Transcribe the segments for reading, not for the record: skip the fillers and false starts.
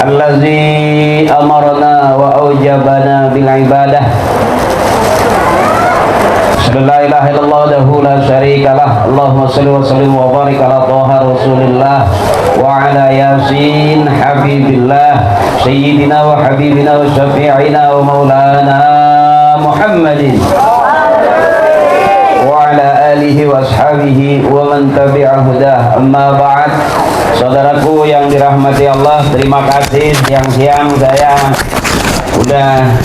allazi amarna wa aujabana bil ibadah. La ilaha illallah lahu la syarikalah. Allahumma shalli wa sallim wa barik ala Thaha Rasulillah wa ala Yasin Habibillah sayyidina wa habibina wa syafi'ina wa maulana Muhammadin wa ala alihi wa ashabihi wa man tabi'a hudah. Amma ba'd. Saudaraku yang dirahmati Allah, terima kasih siang-siang saya udah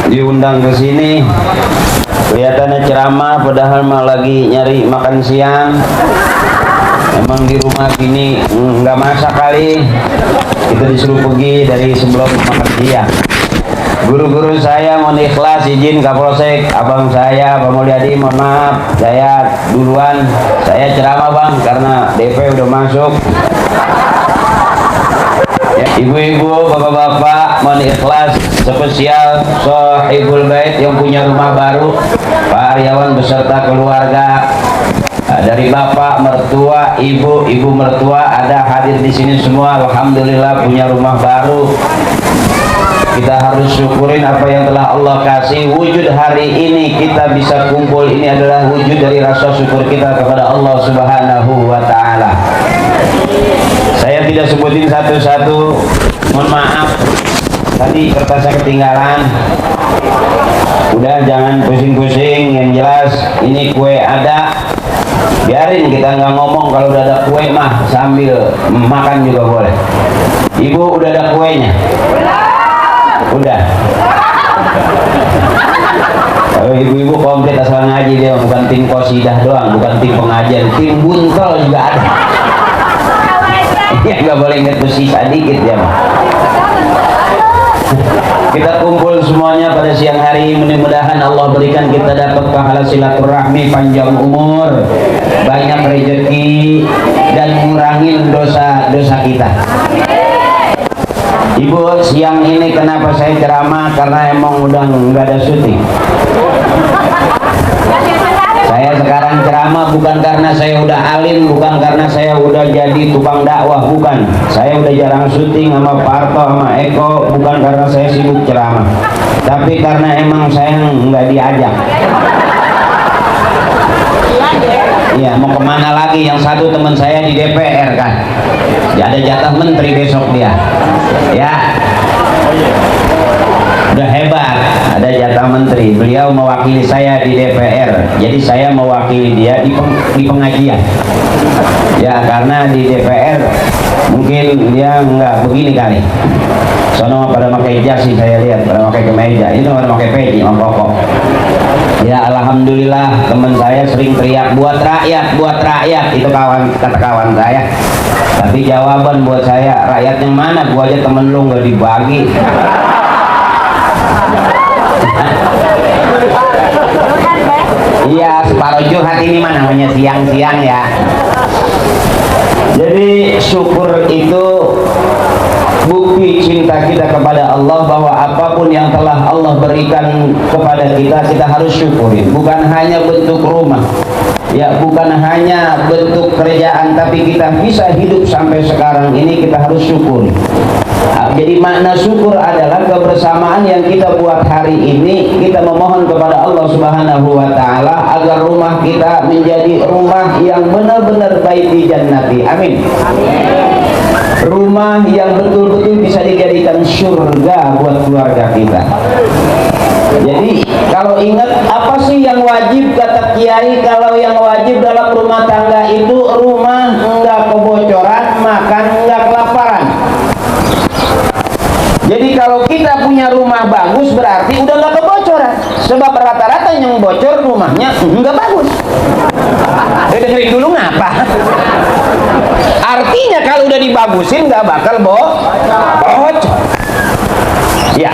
diundang ke sini. Kelihatannya ceramah padahal mah lagi nyari makan siang. Emang di rumah gini nggak masak kali, kita disuruh pergi dari sebelum makan siang. Guru-guru saya mohon ikhlas izin Kapolsek, abang saya Pak Mulyadi mohon maaf, saya duluan, saya ceramah bang karena DP udah masuk. Ibu-ibu, bapak-bapak, mohon ikhlas spesial Sohibul Bait yang punya rumah baru, Pak Aryawan beserta keluarga, dari bapak mertua, ibu mertua ada hadir di sini semua. Alhamdulillah punya rumah baru. Kita harus syukurin apa yang telah Allah kasih. Wujud hari ini kita bisa kumpul ini adalah wujud dari rasa syukur kita kepada Allah Subhanahu wa Ta'ala. Saya tidak sebutin satu-satu, mohon maaf tadi kertasnya ketinggalan. Udah jangan pusing-pusing, yang jelas ini kue ada, biarin kita nggak ngomong. Kalau udah ada kue mah sambil makan juga boleh. Ibu udah ada kuenya? Udah. Kalau ibu-ibu komplit asal ngaji dia, bukan tim qasidah doang, bukan tim pengajian, tim buntel juga ada. Ya nggak boleh ingat sisa dikit ya. Kita kumpul semuanya pada siang hari, mudah-mudahan Allah berikan kita dapat pahala silaturahmi, panjang umur, banyak rezeki dan ngurangin dosa-dosa kita. Ibu, siang ini kenapa saya ceramah? Karena emang udah nggak ada syuting. Saya sekarang ceramah bukan karena saya udah alim, bukan karena saya udah jadi tukang dakwah, bukan. Saya udah jarang syuting sama Parto, sama Eko, bukan karena saya sibuk ceramah, tapi karena emang saya nggak diajak. Iya, mau kemana lagi? Yang satu teman saya di DPR kan, ya ada jatah menteri besok dia. Ya, udah hebat, ada jatah menteri. Beliau mewakili saya di DPR, jadi saya mewakili dia di pengajian. Ya, karena di DPR mungkin dia nggak begini kali. Soalnya pada pakai jas sih saya lihat, pada pakai kemeja. Ini pada pakai peci, sama koko. Ya, alhamdulillah teman saya sering teriak buat rakyat, itu kata kawan saya. Tapi jawaban buat saya, rakyat yang mana? Gua aja temen lu nggak dibagi. Iya, separuh curhat ini mah namanya siang-siang ya. Jadi syukur itu bukti cinta kita kepada Allah, bahwa apapun yang telah Allah berikan kepada kita, kita harus syukuri. Bukan hanya bentuk rumah, ya, bukan hanya bentuk kerjaan, tapi kita bisa hidup sampai sekarang ini, kita harus syukuri. Jadi makna syukur adalah kebersamaan yang kita buat hari ini. Kita memohon kepada Allah Subhanahu wa Ta'ala agar rumah kita menjadi rumah yang benar-benar baik di jannati. Amin. Rumah yang betul-betul bisa dijadikan surga buat keluarga kita. Jadi kalau ingat apa sih yang wajib, kata Kiai, kalau yang wajib dalam rumah tangga itu rumah enggak kebocoran, makan enggak kelaparan. Jadi kalau kita punya rumah bagus berarti udah nggak kebocoran. Sebab rata-rata yang bocor rumahnya nggak bagus. Dengerin dulu ngapa? Artinya kalau udah dibagusin nggak bakal bocor. Ya,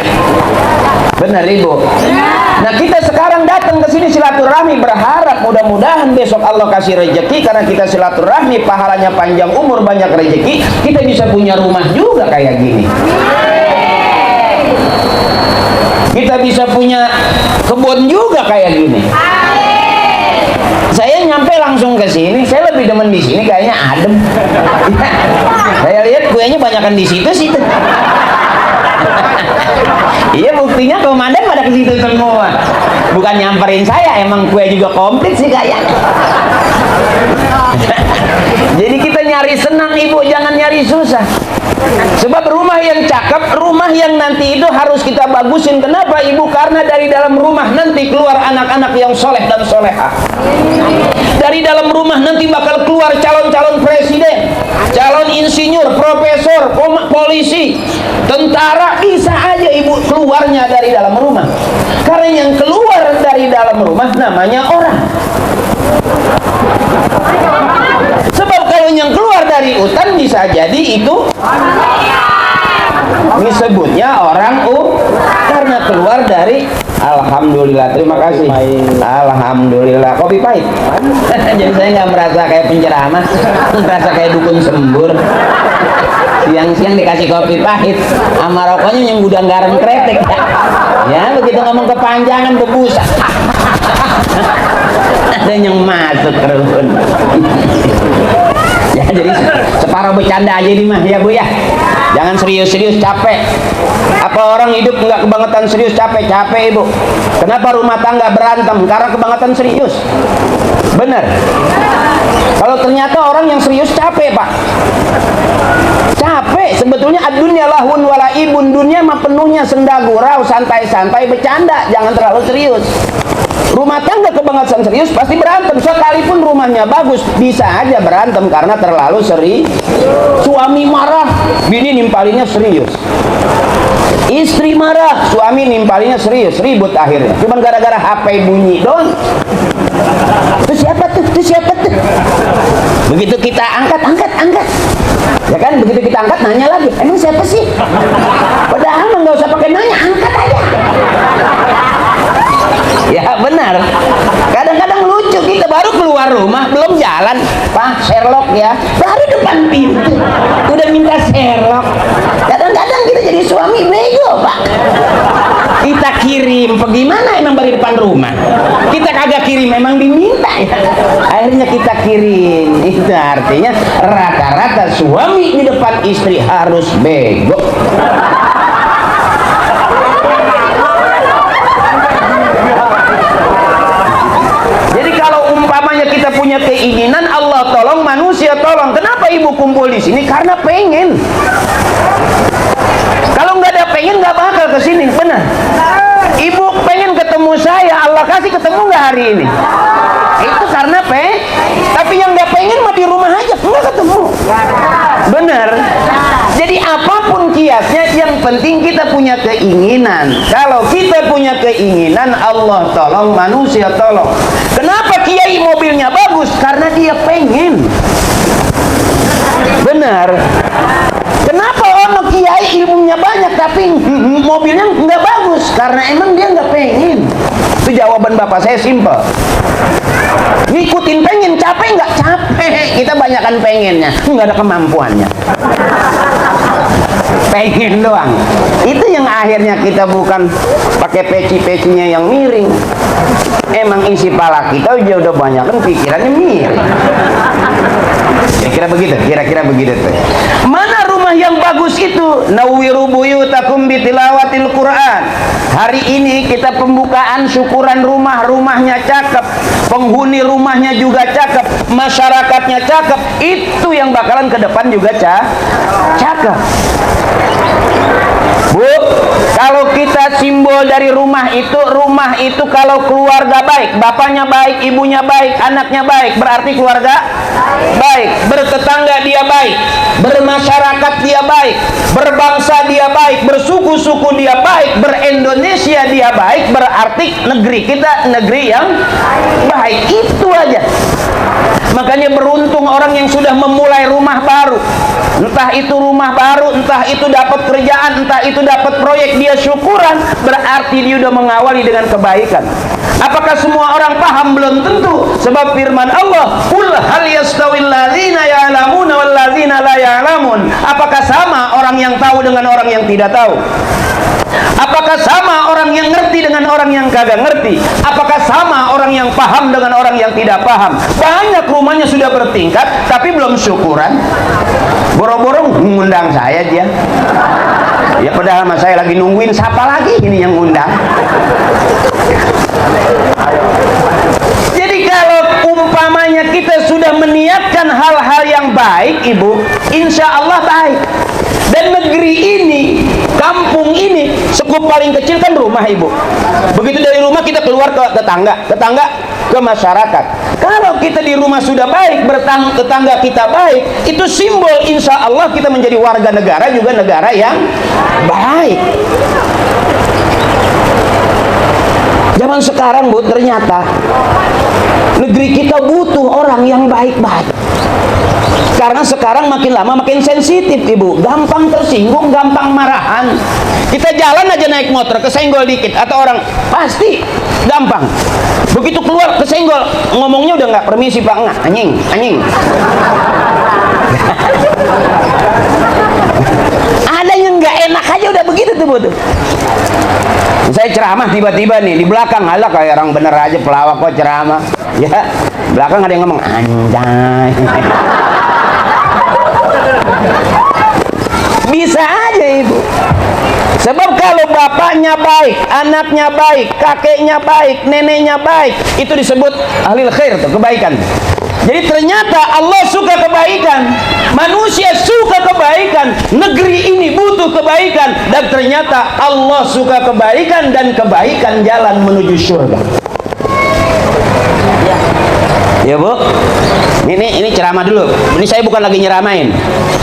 benar Ibu. Nah, kita sekarang datang ke sini silaturahmi, berharap mudah-mudahan besok Allah kasih rezeki, karena kita silaturahmi pahalanya panjang umur, banyak rezeki, kita bisa punya rumah juga kayak gini. Kita bisa punya kebun juga kayak gini. Saya nyampe langsung ke sini, saya lebih demen di sini, kayaknya adem. Saya lihat kuenya banyakan di situ. Iya, buktinya komandan pada ke situ semua. Bukan nyamperin saya, emang kue juga komplit sih kayaknya. Jadi kita nyari senang ibu, jangan nyari susah. Sebab rumah yang cakep, rumah yang nanti itu harus kita bagusin. Kenapa ibu? Karena dari dalam rumah nanti keluar anak-anak yang soleh dan soleha. Dari dalam rumah nanti bakal keluar calon-calon presiden, calon insinyur, profesor, polisi, tentara. Bisa aja ibu keluarnya dari dalam rumah. Karena yang keluar dari dalam rumah namanya orang. Sebab kalau yang keluar dari hutan bisa jadi itu disebutnya orang karena keluar dari. Alhamdulillah, terima kasih. Alhamdulillah, kopi pahit. Jadi saya nggak merasa kayak penceramah, merasa kayak dukun sembur. Siang-siang dikasih kopi pahit, sama rokoknya yang gudang garam kretek. Ya, begitu ngomong kepanjangan bebusa. Ada yang masuk terus. Ya, jadi separuh bercanda aja nih mah ya bu ya. Jangan serius-serius, capek. Apa orang hidup nggak kebangetan serius, capek ibu. Kenapa rumah tangga berantem? Karena kebangetan serius. Bener. Kalau ternyata orang yang serius capek pak. Capek. Sebetulnya ad-dunya lahun walaibun. Dunia mah penuhnya senda gurau, santai-santai, bercanda. Jangan terlalu serius. Rumah tangga kebangetan serius pasti berantem. Sekalipun rumahnya bagus, bisa aja berantem karena terlalu serius. Suami marah, bini nimpalinya serius. Istri marah, suami nimpalinya serius, ribut akhirnya. Cuman gara-gara HP bunyi doang. Itu siapa tuh? Begitu kita angkat. Ya kan, begitu kita angkat nanya lagi, emang siapa sih? Padahal nggak usah pakai nanya, angkat aja. Ya benar. Kadang-kadang lucu, kita baru keluar rumah, belum jalan, Pak Sherlock ya, baru depan pintu udah minta Sherlock. Kadang-kadang kita jadi suami bego pak. Kita kirim, bagaimana emang baru depan rumah. Kita kagak kirim, emang diminta ya. Akhirnya kita kirim. Itu artinya rata-rata suami di depan istri harus bego. Kita punya keinginan, Allah tolong, manusia tolong. Kenapa ibu kumpul di sini? Karena pengen. Kalau nggak ada pengen, nggak bakal ke sini. Benar. Ibu pengen ketemu saya, Allah kasih ketemu nggak hari ini? Itu karena tapi yang nggak pengen mah di rumah aja, nggak ketemu. Benar. Jadi apapun kiasnya, yang penting kita punya keinginan. Kalau kita punya keinginan, Allah tolong, manusia tolong. Kenapa kiai mobilnya bagus? Karena dia pengen. Benar. Kenapa orang kiai ilmunya banyak tapi mobilnya nggak bagus? Karena emang dia nggak pengen. Itu jawaban bapak saya simpel. Ngikutin pengen, capek nggak? Capek. Kita banyakkan pengennya, nggak ada kemampuannya. Pengen doang. Itu yang akhirnya kita bukan pakai peci-pecinya yang miring. Emang isi pala kita udah banyak kan pikirannya miring. Kira-kira begitu tuh. Mana rumah yang bagus itu? Nawwiru buyutakum bitilawatil Quran. Hari ini kita pembukaan syukuran rumahnya cakep, penghuni rumahnya juga cakep, masyarakatnya cakep. Itu yang bakalan ke depan juga cakep. Bu, kalau kita simbol dari rumah itu kalau keluarga baik, bapaknya baik, ibunya baik, anaknya baik, berarti keluarga baik. Bertetangga dia baik, bermasyarakat dia baik, berbangsa dia baik, bersuku-suku dia baik, berindonesia dia baik, berarti negeri kita negeri yang baik. Itu aja. Makanya beruntung orang yang sudah memulai rumah baru. Entah itu rumah baru, entah itu dapat kerjaan, entah itu dapat proyek, dia syukuran, berarti dia sudah mengawali dengan kebaikan. Apakah semua orang paham? Belum tentu. Sebab firman Allah, "Qul hal yastawil ladzina ya'lamuna wal ladzina la ya'lamun." Apakah sama orang yang tahu dengan orang yang tidak tahu? Apakah sama orang yang ngerti dengan orang yang kagak ngerti? Apakah sama orang yang paham dengan orang yang tidak paham? Banyak rumahnya sudah bertingkat, tapi belum syukuran. boro-boro ngundang saya dia. Ya padahal mas saya lagi nungguin siapa lagi ini yang ngundang. Jadi kalau umpamanya kita sudah meniatkan hal-hal yang baik, ibu, insya Allah baik. Dan negeri ini, kampung ini, sekup paling kecil kan rumah, ibu. Begitu dari rumah kita keluar ke tetangga, tetangga ke masyarakat. Kalau kita di rumah sudah baik, tetangga kita baik, itu simbol insya Allah kita menjadi warga negara, juga negara yang baik. Zaman sekarang, bu, ternyata negeri kita butuh orang yang baik-baik. Karena sekarang makin lama makin sensitif, ibu, gampang tersinggung, gampang marahan. Kita jalan aja naik motor kesenggol dikit atau orang, pasti gampang. Begitu keluar kesenggol, ngomongnya udah nggak permisi pak, nggak, anjing, anjing. Ada yang nggak enak aja udah begitu tuh, bu. Saya ceramah tiba-tiba nih di belakang, alah kayak orang bener aja pelawak kok ceramah. Ya, belakang ada yang ngomong anjay. Bisa aja, ibu. Sebab kalau bapaknya baik, anaknya baik, kakeknya baik, neneknya baik, itu disebut ahlil khair tuh, kebaikan. Jadi ternyata Allah suka kebaikan, manusia suka kebaikan, negeri ini butuh kebaikan, dan ternyata Allah suka kebaikan, dan kebaikan jalan menuju surga. Ya bu, ini ceramah dulu. Ini saya bukan lagi nyeramain.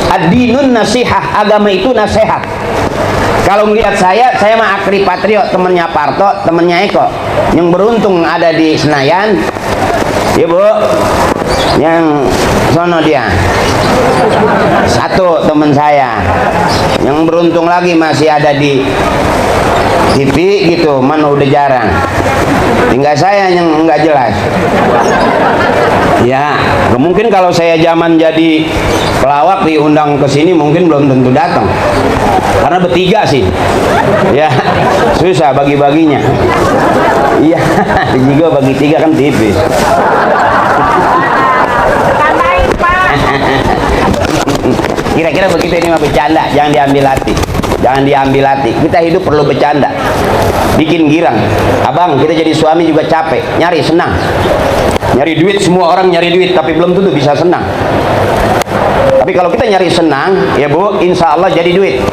Ad-dinun nasihah, agama itu nasihat. Kalau melihat saya mah Akri Patrio, temennya Parto, temennya Eko, yang beruntung ada di Senayan. Ya bu, yang sono dia satu teman saya, yang beruntung lagi masih ada di TV gitu, mana udah jarang. Tinggal saya yang nggak jelas. Ya, mungkin kalau saya zaman jadi pelawak diundang ke sini mungkin belum tentu datang. Karena bertiga sih. Ya, susah bagi-baginya. Iya, juga bagi tiga kan tipis. Kira-kira begitu, ini mah bercanda, jangan diambil hati. Jangan diambil hati. Kita hidup perlu bercanda. Bikin girang. Abang, kita jadi suami juga capek, nyari senang. Nyari duit, semua orang nyari duit, tapi belum tentu bisa senang. Tapi kalau kita nyari senang, ya bu, insya Allah jadi duit.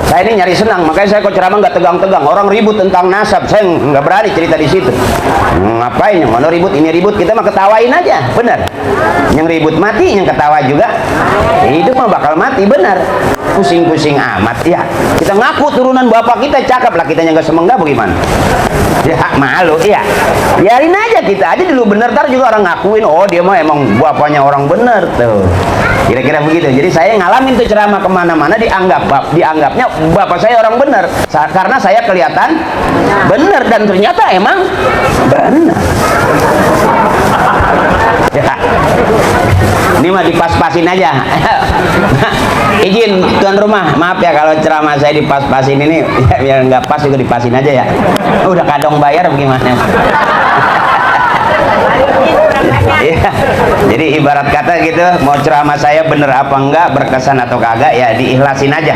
Saya ini nyari senang, makanya saya kok ceramah nggak tegang-tegang. Orang ribut tentang nasab, saya nggak berani cerita di situ. Ngapain? Yang mana ribut, ini ribut, kita mah ketawain aja, benar. Yang ribut mati, yang ketawa juga hidup mah bakal mati, benar. Pusing-pusing amat, ya. Kita ngaku turunan bapak kita cakep lah, kita nggak semenggak bagaimana? Ya malu, ya. Biarin aja, kita aja dulu bener, ntar juga orang ngakuin, oh dia mah emang bapaknya orang bener tuh. Kira-kira begitu. Jadi saya ngalamin tuh ceramah kemana-mana, dianggapnya bapak saya orang bener, karena saya kelihatan bener, dan ternyata emang bener. Ya. Ini mah dipas-pasin aja. Izin tuan rumah, maaf ya kalau ceramah saya dipas-pasin ini, ya, biar nggak pas juga dipasin aja ya. Udah kadang bayar bagaimana? Ya, jadi ibarat kata gitu, mau ceramah saya bener apa enggak, berkesan atau kagak, ya diikhlasin aja.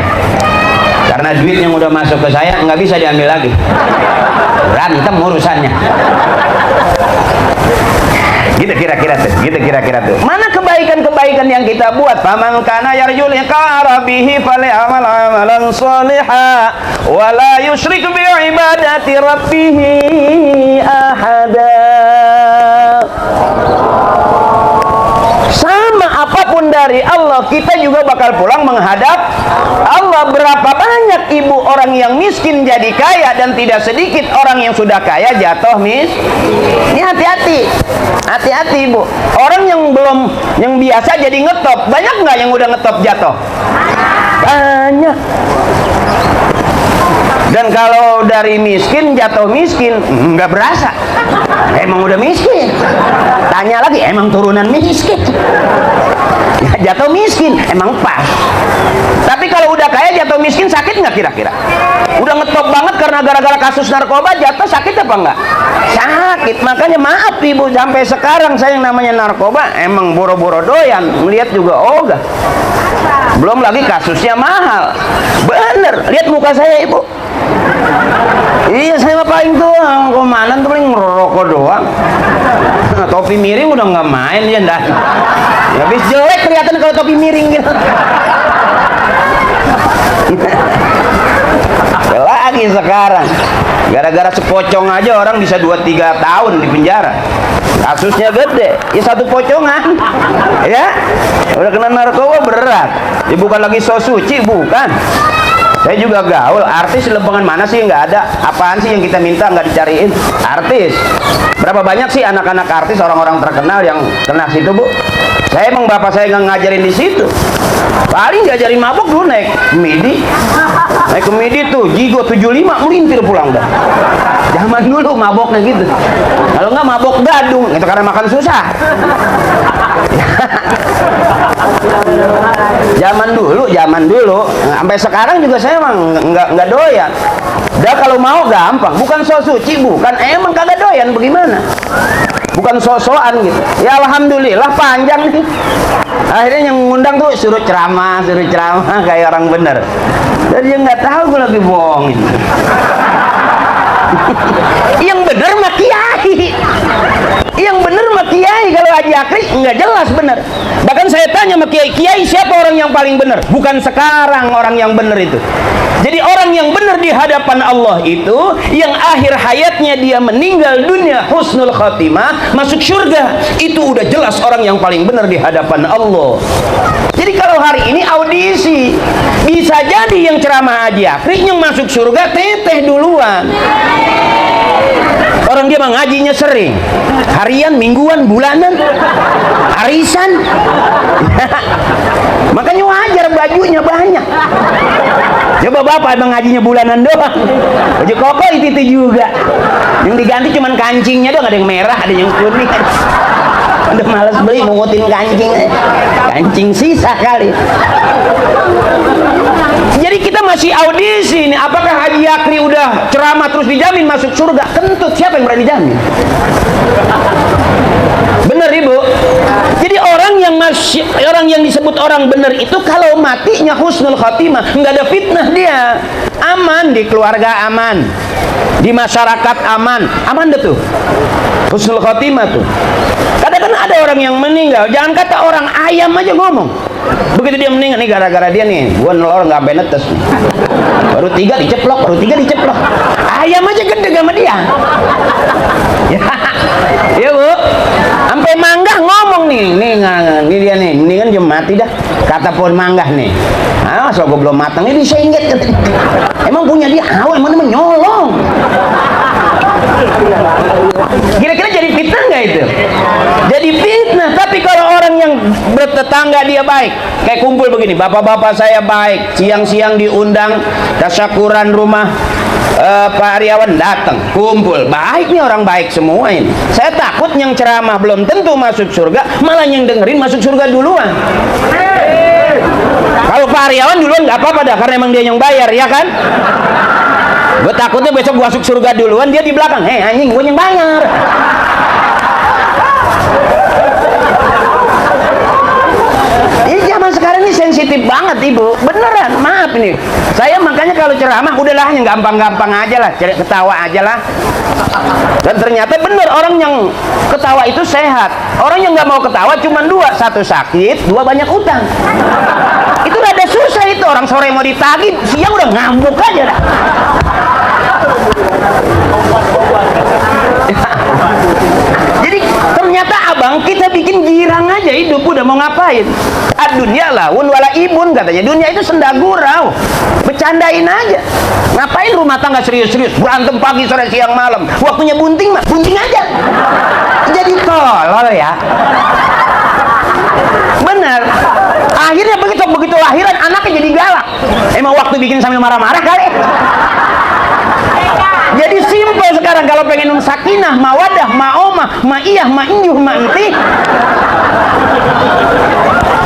Karena duit yang udah masuk ke saya nggak bisa diambil lagi, berantem urusannya. Gitu kira-kira tuh. Mana kebaikan-kebaikan yang kita buat? Faman kana yarju liqa rabbih falyamal amalan shalihan wa la yusyrik bi ibadati rabbih ahada. Sama apapun dari Allah, kita juga bakal pulang menghadap Allah. Berapa banyak ibu orang yang miskin jadi kaya, dan tidak sedikit orang yang sudah kaya jatuh Ini hati-hati ibu. Orang yang biasa jadi ngetop, banyak nggak yang udah ngetop jatuh? Banyak. Dan kalau dari miskin jatuh miskin, nggak berasa, emang udah miskin. Tanya lagi, emang turunan miskin. Ya, jatuh miskin, emang pas. Tapi kalau udah kaya jatuh miskin, sakit nggak kira-kira? Udah ngetop banget karena gara-gara kasus narkoba, jatuh sakit apa enggak? Sakit. penyakit. Makanya maaf ibu, sampai sekarang saya yang namanya narkoba emang boro-boro doyan, melihat juga ogah. Belum lagi kasusnya mahal. Bener, lihat muka saya ibu. Iya, saya mah paling doang, komandan tuh paling ngerokok doang. Topi miring udah nggak main ya, ndak. Ya habis jelek kelihatan kalau topi miring gitu. Lagi sekarang gara-gara sepocong aja orang bisa 2-3 tahun di penjara. Kasusnya gede, ya satu pocongan, ya udah kena narkoba berat. Ya bukan lagi so suci, bukan. Saya juga gaul, artis lempengan mana sih nggak ada? Apaan sih yang kita minta nggak dicariin? Artis. Berapa banyak sih anak-anak artis, orang-orang terkenal yang kena situ, Bu? Saya emang bapak saya nggak ngajarin di situ. Paling diajarin mabok dulu naik midi. Naik ke midi tuh, Jigo 75 melintir pulang dah. Zaman dulu maboknya gitu. Kalau nggak mabok gadung, itu karena makan susah. Zaman dulu, sampai sekarang juga saya emang nggak doyan. Dah kalau mau gampang, bukan so suci, bukan emang kagak doyan, bagaimana? Bukan so-soan gitu. Ya alhamdulillah panjang nih. Akhirnya yang ngundang tuh suruh ceramah kayak orang bener. Dan dia nggak tahu gue lagi bohongin. Yang bener mah kiai. Yang bener mah kiai, kalau Haji Akri nggak jelas bener. Bahkan saya tanya sama kiai siapa orang yang paling bener? Bukan sekarang orang yang bener itu. Jadi orang yang benar di hadapan Allah itu yang akhir hayatnya dia meninggal dunia husnul khatimah, masuk surga. Itu udah jelas orang yang paling benar di hadapan Allah. Jadi kalau hari ini audisi, bisa jadi yang ceramah Haji Akri yang masuk surga teteh duluan. Orang dia mengajinya sering, harian, mingguan, bulanan, arisan. Makanya wajar bajunya banyak. Coba bapak emang ngajinya bulanan doang, baju koko itu juga. Yang diganti cuman kancingnya doang, ada yang merah, ada yang kuning. Udah males beli, mungutin kancing sisa kali. Jadi kita masih audisi nih, apakah Haji Akri udah ceramah terus dijamin masuk surga? Kentut, siapa yang berani jamin? Bener ibu. Jadi orang yang disebut orang bener itu kalau matinya husnul khatimah, nggak ada fitnah dia, aman di keluarga, aman di masyarakat, aman deh tuh husnul khatimah tuh. Kadang-kadang ada orang yang meninggal, jangan kata orang, ayam aja ngomong. Begitu dia meninggal nih, gara-gara dia nih, gua nelor nggak sampai netes nih. Baru 3 diceplok, ayam aja gede sama dia. Ya bu, sampai manggah ngomong nih dia nih, mendingan dia mati dah, kata pohon manggah nih. Ah, so gua belum matang ini disenget katanya. Emang punya dia awal, emang menyolong. Kira-kira jadi fitnah nggak itu? Jadi fitnah. Tapi kalau orang yang bertetangga dia baik, kayak kumpul begini, bapak-bapak saya baik, siang-siang diundang tasyakuran rumah Pak Aryawan, datang kumpul, baik nih, orang baik semua ini. Saya takut yang ceramah belum tentu masuk surga, malah yang dengerin masuk surga duluan. Kalau Pak Aryawan duluan nggak apa-apa dah, karena emang dia yang bayar, ya kan? Gue takutnya besok gue masuk surga duluan, dia di belakang, anjing, gue yang bayar. Ini zaman sekarang ini sensitif banget ibu, beneran, maaf nih. Saya makanya kalau ceramah udahlah yang gampang-gampang aja lah, ketawa aja lah. Dan ternyata bener, orang yang ketawa itu sehat. Orang yang nggak mau ketawa cuma 2, 1 sakit, 2 banyak utang. Itu rada susah itu, orang sore mau ditagih, siang udah ngambuk aja dah. Jadi ternyata abang, kita bikin girang aja hidup, udah mau ngapain? Dunia laun wala ibun, katanya. Dunia itu senda gurau, bercandain aja. Ngapain rumah tangga serius-serius, berantem pagi sore siang malam? Waktunya bunting mah bunting aja. Jadi tolol ya. Bener. Akhirnya begitu lahiran anaknya jadi galak. Emang waktu bikin sambil marah-marah kali. Jadi simpel sekarang kalau pengen sakinah, mawadah, maomah, maiyah, mainjuh, ma'enti.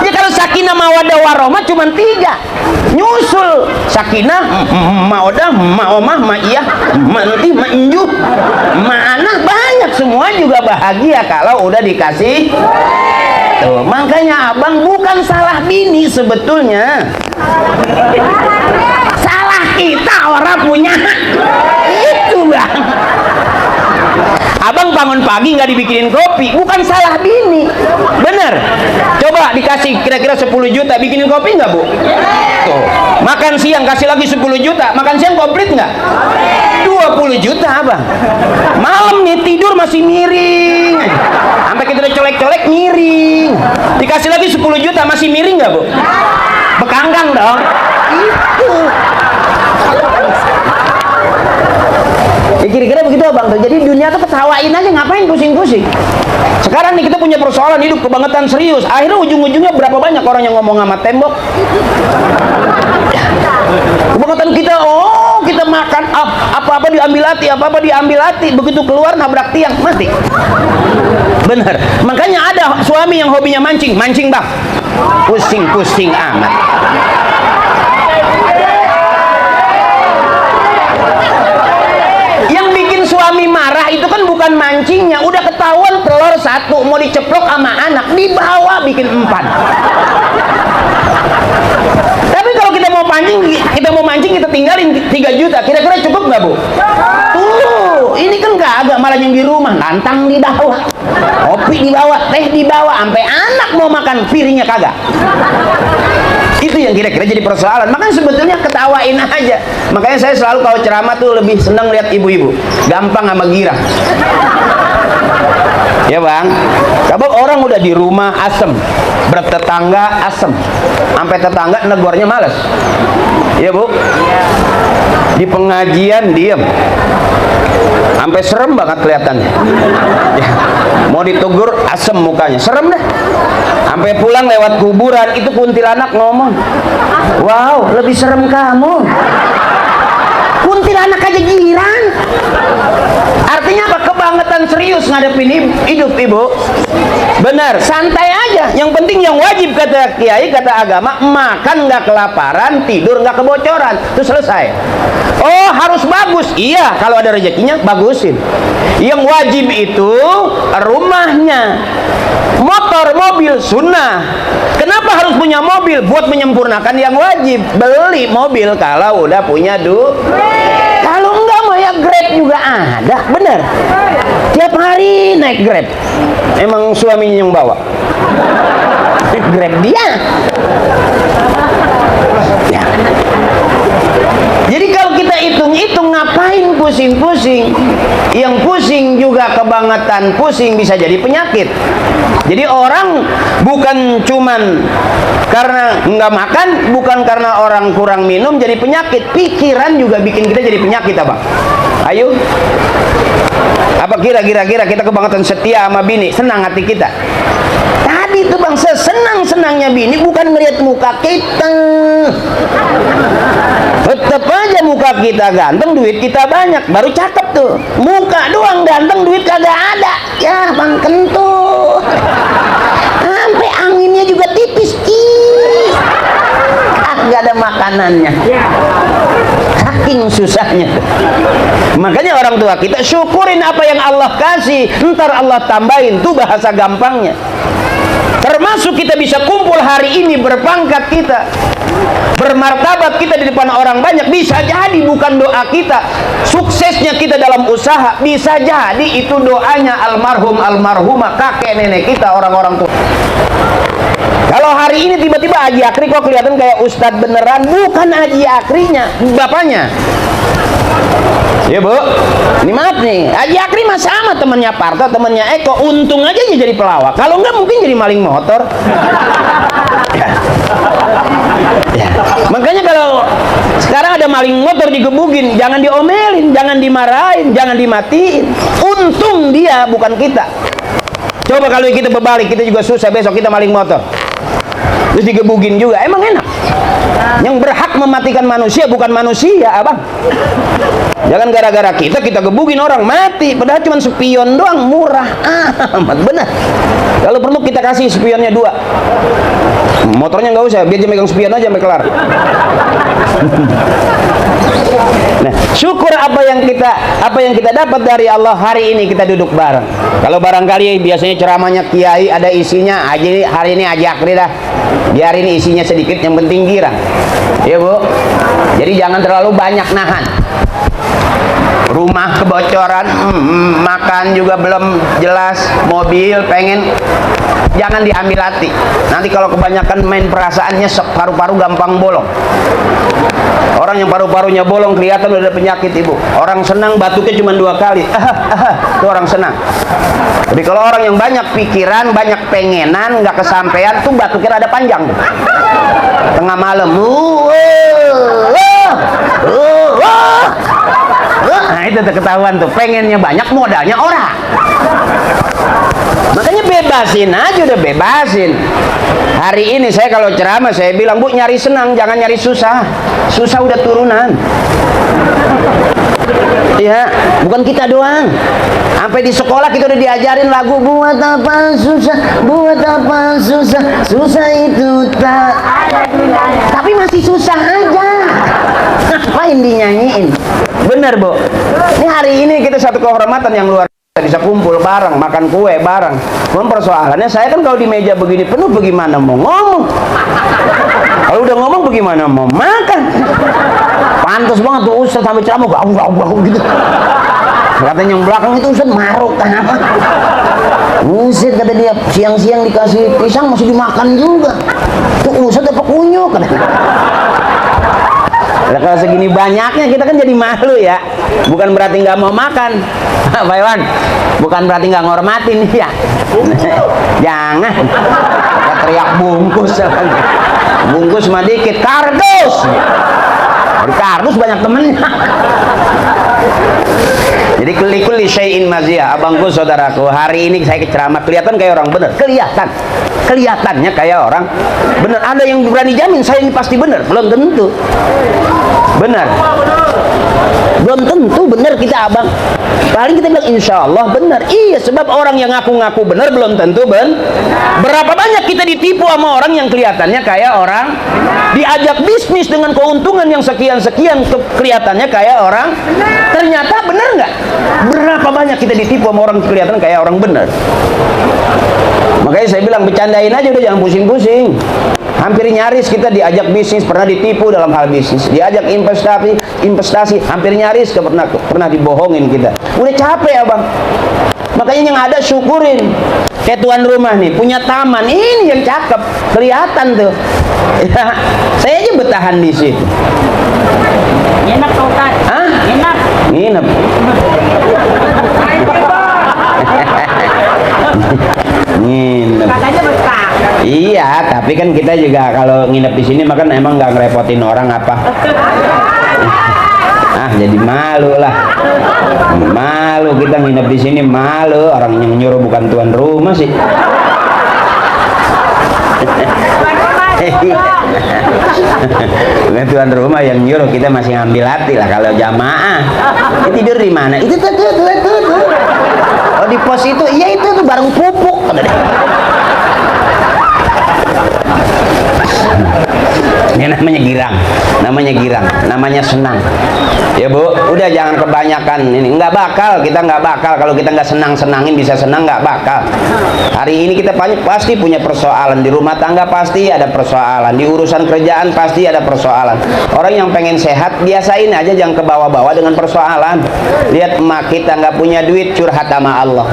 Ya kalau sakinah, mawadah, warohmah cuma 3. Nyusul sakinah, maodah, maomah, maiyah, manti, mainjuh, ma'anah, banyak. Semua juga bahagia kalau udah dikasih. Tuh, makanya abang bukan salah bini sebetulnya, salah kita orang punya itu bang. Abang bangun pagi nggak dibikinin kopi, bukan salah bini, bener. Coba dikasih kira-kira 10 juta, bikinin kopi nggak bu? Tuh. Makan siang kasih lagi 10 juta, makan siang komplit nggak? 20 juta abang. Malam nih tidur masih miring, sampai kita udah colek-colek miring. Dikasih lagi 10 juta masih miring nggak bu? Bekanggang dong. Itu. Ya kira-kira begitu abang tuh. Jadi dunia tuh ketawain aja, ngapain pusing-pusing. Sekarang nih kita punya persoalan hidup kebangetan serius. Akhirnya ujung-ujungnya berapa banyak orang yang ngomong sama tembok. Kebangetan kita, oh kita makan apa-apa diambil hati, apa-apa diambil hati. Begitu keluar nabrak tiang, mati. Bener. Makanya ada suami yang hobinya mancing, mancing bang. Pusing-pusing amat. Suami marah itu kan bukan mancingnya, udah ketahuan telur 1 mau diceplok sama anak, dibawa bikin 4. Tapi kalau kita mau mancing kita tinggalin 3 juta, kira-kira cukup nggak bu? Tuh, ini kan kagak, malah yang di rumah nantang dibawa, kopi dibawa, teh dibawa, sampai anak mau makan piringnya kagak. Itu yang kira-kira jadi persoalan. Makanya sebetulnya ketawain aja. Makanya saya selalu kalau ceramah tuh lebih senang lihat ibu-ibu, gampang sama girang. Ya bang, kalau orang udah di rumah asem, bertetangga asem, sampai tetangga negornya males. Ya bu, di pengajian diem, sampai serem banget kelihatannya. Ya. Mau ditegur asem mukanya, serem deh. Sampai pulang lewat kuburan itu kuntilanak ngomong, wow lebih serem kamu. Kuntilanak aja girang. Artinya apa? Kebangetan serius ngadepin hidup ibu. Benar, santai aja. Yang penting yang wajib kata kiai, kata agama, makan nggak kelaparan, tidur nggak kebocoran, itu selesai. Oh harus bagus, iya kalau ada rezekinya bagusin. Yang wajib itu rumahnya, motor, mobil sunnah. Kenapa harus punya mobil? Buat menyempurnakan yang wajib. Beli mobil kalau udah punya duit. Kalau enggak mah ya Grab juga ada, bener. Tiap hari naik Grab. Emang suaminya yang bawa? Grab dia. Ya. Jadi kalau kita hitung-hitung ngapain pusing-pusing? Yang pusing juga kebangetan pusing bisa jadi penyakit. Jadi orang bukan cuman karena nggak makan, bukan karena orang kurang minum jadi penyakit. Pikiran juga bikin kita jadi penyakit abang. Ayo. Apa kira-kira kita kebangetan setia sama bini, senang hati kita? Tadi tuh bang, sesenang-senangnya bini bukan ngeliat muka kita. Tetap aja muka kita ganteng, duit kita banyak, baru cakep tuh. Muka doang ganteng, duit kagak ada. Ya bang kentut. Sampai anginnya juga tipis. Kagak ada makanannya. Saking susahnya. Makanya orang tua kita syukurin apa yang Allah kasih, ntar Allah tambahin, tuh bahasa gampangnya. Termasuk kita bisa kumpul hari ini berpangkat kita, bermartabat kita di depan orang banyak, bisa jadi bukan doa kita. Suksesnya kita dalam usaha bisa jadi itu doanya almarhum almarhumah kakek nenek kita, orang-orang tua. Kalau hari ini tiba-tiba Haji Akri kok kelihatan kayak ustadz beneran, bukan Haji Akrinya, bapaknya. Ya bu, ini maaf nih, Haji Akri mah sama temennya Parto, temennya Eko, untung aja dia jadi pelawak. Kalau enggak mungkin jadi maling motor. Ya. Ya. Makanya kalau sekarang ada maling motor digebugin, jangan diomelin, jangan dimarahin, jangan dimatiin. Untung dia bukan kita. Coba kalau kita berbalik, kita juga susah besok kita maling motor, terus digebugin juga, emang enak? Yang berhak mematikan manusia bukan manusia, abang. Jangan gara-gara kita gebugin orang mati, padahal cuma spion doang, murah amat, benar. Kalau perlu kita kasih spionnya 2, motornya nggak usah, biar dia megang spion aja sampai kelar. Nah, syukur apa yang kita dapat dari Allah hari ini kita duduk bareng. Kalau barangkali biasanya ceramahnya kiai ada isinya, hari ini Haji Akri dah, biarin isinya sedikit, yang penting girang, ya Bu. Jadi jangan terlalu banyak nahan. Rumah kebocoran, makan juga belum jelas, mobil pengen, jangan diambil hati. Nanti kalau kebanyakan main perasaannya, paru-paru gampang bolong. Orang yang paru-parunya bolong kelihatan udah ada penyakit, Ibu. Orang senang batuknya cuma 2 kali, itu orang senang. Tapi kalau orang yang banyak pikiran, banyak pengenan, nggak kesampaian, tuh batuknya ada panjang. Tengah malam, nah itu ketahuan tuh, pengennya banyak, modalnya orang. Makanya bebasin aja, udah bebasin. Hari ini saya kalau ceramah saya bilang, Bu, nyari senang, jangan nyari susah. Susah udah turunan. Ya, bukan kita doang. Sampai di sekolah kita udah diajarin lagu, buat apa susah, buat apa susah, susah itu tak ada gunanya. Tapi masih susah aja. Ngapain dinyanyiin? Bener, Bu. Ini hari ini kita satu kehormatan yang luar biasa, bisa kumpul bareng, makan kue bareng. Cuman persoalannya saya kan kalau di meja begini penuh, bagaimana mau ngomong? Kalau udah ngomong bagaimana mau makan? Pantas banget tuh Ustaz sampai ceramah bau gitu. Katanya yang belakang itu Ustaz maruk kenapa? Ustaz kata dia, siang-siang dikasih pisang masih dimakan juga. Tuh Ustaz apa kunyuk? Nah, kalau segini banyaknya kita kan jadi malu ya. Bukan berarti nggak mau makan, Pak Iwan. Bukan berarti nggak ngormatin ya. Jangan. Kita teriak bungkus. Bungkus mah dikit, kardus. Dari kardus banyak temennya. Jadi kuli syai'in maziyah. Abangku, saudaraku, hari ini saya ceramah kelihatan kayak orang bener, kelihatannya kayak orang bener. Ada yang berani jamin saya ini pasti bener? Belum tentu bener, belum tentu bener kita, abang. Paling kita bilang insya Allah bener. Iya, sebab orang yang ngaku-ngaku bener belum tentu Berapa banyak kita ditipu sama orang yang kelihatannya kayak orang, diajak bisnis dengan keuntungan yang sekian-sekian, kelihatannya kayak orang, ternyata bener nggak? Berapa banyak kita ditipu sama orang kelihatan kayak orang bener. Makanya saya bilang bercandain aja udah, jangan pusing-pusing. Hampir nyaris kita diajak bisnis, pernah ditipu dalam hal bisnis, diajak investasi, hampir nyaris pernah dibohongin kita. Udah capek, abang. Makanya yang ada syukurin. Kayak tuan rumah nih punya taman, ini yang cakep, kelihatan tuh. Ya, saya aja bertahan di situ. Enak tuh kan? Hah? Enak. Nginep. Nginep. Katanya betah. Iya, tapi kan kita juga kalau nginep di sini makan emang nggak ngerepotin orang apa. Jadi malu lah. Malu kita nginep di sini, malu. Orang yang nyuruh bukan tuan rumah sih. Bukan tuan rumah yang nyuruh, kita masih ngambil hati lah. Kalau jamaah tidur di mana? Itu tuh. Oh, di pos itu, iya itu tuh bareng pupuk. Ini namanya girang, namanya senang. Ya Bu, udah jangan kebanyakan ini. Kita nggak bakal kalau kita nggak senangin bisa senang, nggak bakal. Hari ini kita pasti punya persoalan, di rumah tangga pasti ada persoalan, di urusan kerjaan pasti ada persoalan. Orang yang pengen sehat biasain aja, jangan ke bawah-bawah dengan persoalan. Lihat emak kita nggak punya duit, curhat sama Allah.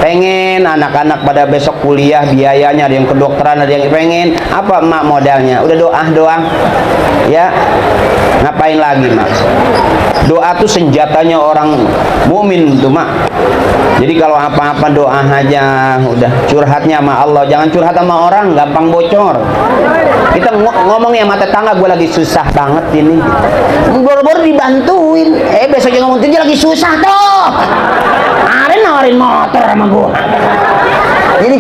Pengen anak-anak pada besok kuliah, biayanya ada yang kedokteran, ada yang pengen apa, emak modalnya udah doa ya. Ngapain lagi, Mak? Doa tuh senjatanya orang mukmin tuh, Mak. Jadi kalau apa-apa doa aja, udah curhatnya sama Allah, jangan curhat sama orang, gampang bocor. Kita ngomongnya sama tetangga, gue lagi susah banget ini, boro-boro dibantuin, besoknya ngomong dia lagi susah tuh, nawarin motor sama gue. Jadi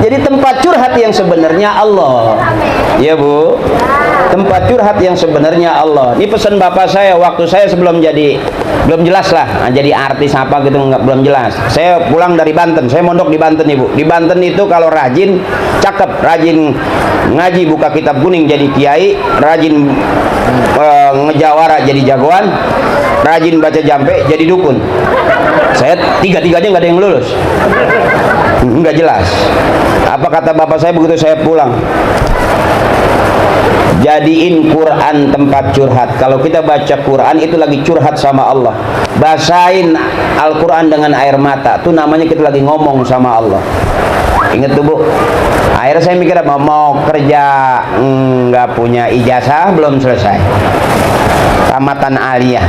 Jadi tempat curhat yang sebenarnya Allah. Ya Bu, tempat curhat yang sebenarnya Allah. Ini pesan bapak saya waktu saya sebelum belum jelas lah, jadi artis apa gitu, belum jelas. Saya pulang dari Banten, saya mondok di Banten Ibu. Di Banten itu kalau rajin, cakep, rajin ngaji buka kitab kuning jadi kiai, rajin ngejawara jadi jagoan, rajin baca jampe jadi dukun. Saya tiga-tiganya nggak ada yang lulus, nggak jelas. Apa kata bapak saya begitu saya pulang? Jadiin Quran tempat curhat. Kalau kita baca Quran itu lagi curhat sama Allah. Basahin Al-Quran dengan air mata, itu namanya kita lagi ngomong sama Allah. Ingat tuh Bu, akhirnya saya mikir apa, mau kerja nggak punya ijazah, belum selesai tamatan aliyah,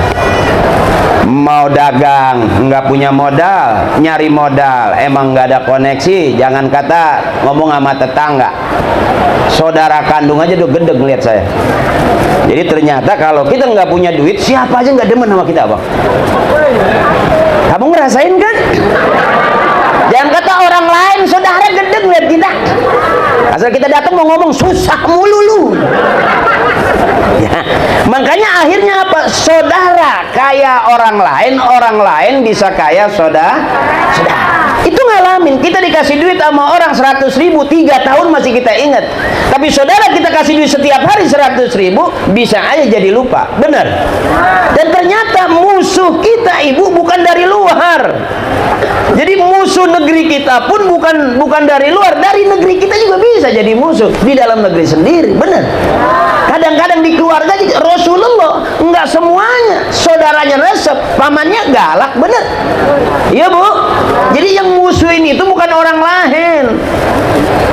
mau dagang nggak punya modal, nyari modal emang nggak ada koneksi, jangan kata ngomong sama tetangga, saudara kandung aja udah gedeg ngeliat saya. Jadi ternyata kalau kita nggak punya duit, siapa aja nggak demen sama kita, Bang. Kamu ngerasain kan? Jangan kata orang lain, saudara gedeg ngeliat kita. Asal kita datang mau ngomong susah mulu lu. Ya, makanya akhirnya apa? Saudara kaya orang lain bisa kaya saudara. Itu ngalamin, kita dikasih duit sama orang 100.000, 3 tahun masih kita ingat. Tapi saudara kita kasih duit setiap hari 100.000, bisa aja jadi lupa. Benar. Dan ternyata musuh kita Ibu bukan dari luar. Jadi musuh negeri kita pun bukan dari luar, dari negeri kita juga bisa jadi musuh, di dalam negeri sendiri. Benar. Kadang-kadang di keluarga Rasulullah enggak semuanya saudaranya resep, pamannya galak. Benar. Iya Bu. Jadi yang musuhin itu bukan orang lain,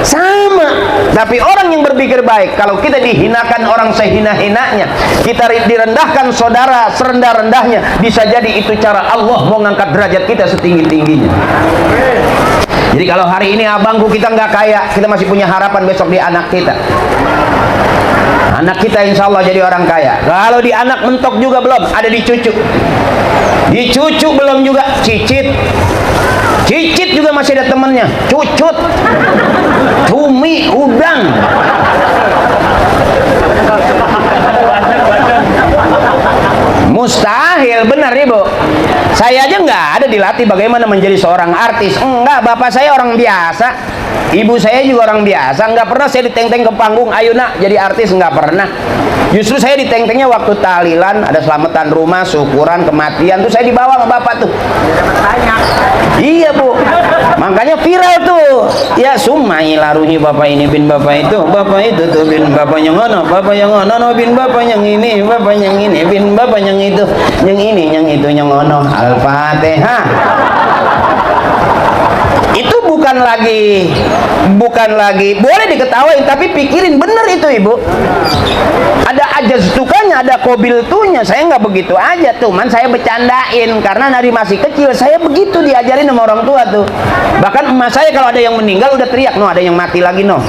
sama. Tapi orang yang berpikir baik, kalau kita dihinakan orang sehina-hinanya, kita direndahkan saudara serendah-rendahnya, bisa jadi itu cara Allah mau ngangkat derajat kita setinggi-tingginya. Jadi kalau hari ini abangku kita nggak kaya, kita masih punya harapan besok di anak kita. Anak kita insya Allah jadi orang kaya. Kalau di anak mentok juga belum, ada di cucu. Di cucu belum juga, cicit. Cicit juga masih ada temennya, cucut, cumi, udang. Mustahil, benar Ibu. Saya aja nggak ada dilatih bagaimana menjadi seorang artis. Enggak, bapak saya orang biasa, ibu saya juga orang biasa. Nggak pernah saya diteng-teng ke panggung, ayo nak jadi artis, nggak pernah. Justru saya diteng-tengnya waktu tahlilan, ada selamatan rumah, syukuran, kematian, tuh saya dibawa sama bapak tuh. Iya Bu, makanya viral tuh. Ya sumai larunya bapak ini bin bapak itu tuh bin bapak yang ono, bapak yang ono bin bapak yang ini, bapak yang ini bin bapak yang itu, yang ini, yang itu, yang ono. Al-Fatihah. Itu bukan lagi boleh diketawain, tapi pikirin bener itu Ibu. Ada ajaztukanya, ada kobiltunya. Saya nggak begitu aja, cuman saya bercandain karena dari masih kecil saya begitu diajarin sama orang tua tuh. Bahkan emak saya kalau ada yang meninggal udah teriak, no ada yang mati lagi no,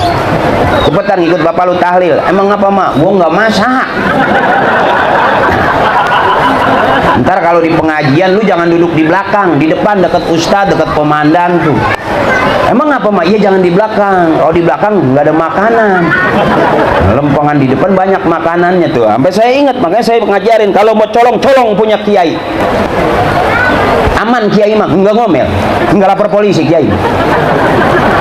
cepetan ikut bapak lu tahlil. Emang apa mak? Gua nggak masak. Ntar kalau di pengajian lu jangan duduk di belakang, di depan dekat ustadz, dekat komandan tuh. Emang apa mak? Iya jangan di belakang. Kalau di belakang nggak ada makanan. Lempengan di depan banyak makanannya tuh. Sampai saya ingat, makanya saya ngajarin kalau mau colong-colong punya kiai. Aman kiai mah, nggak ngomel, nggak lapor polisi kiai.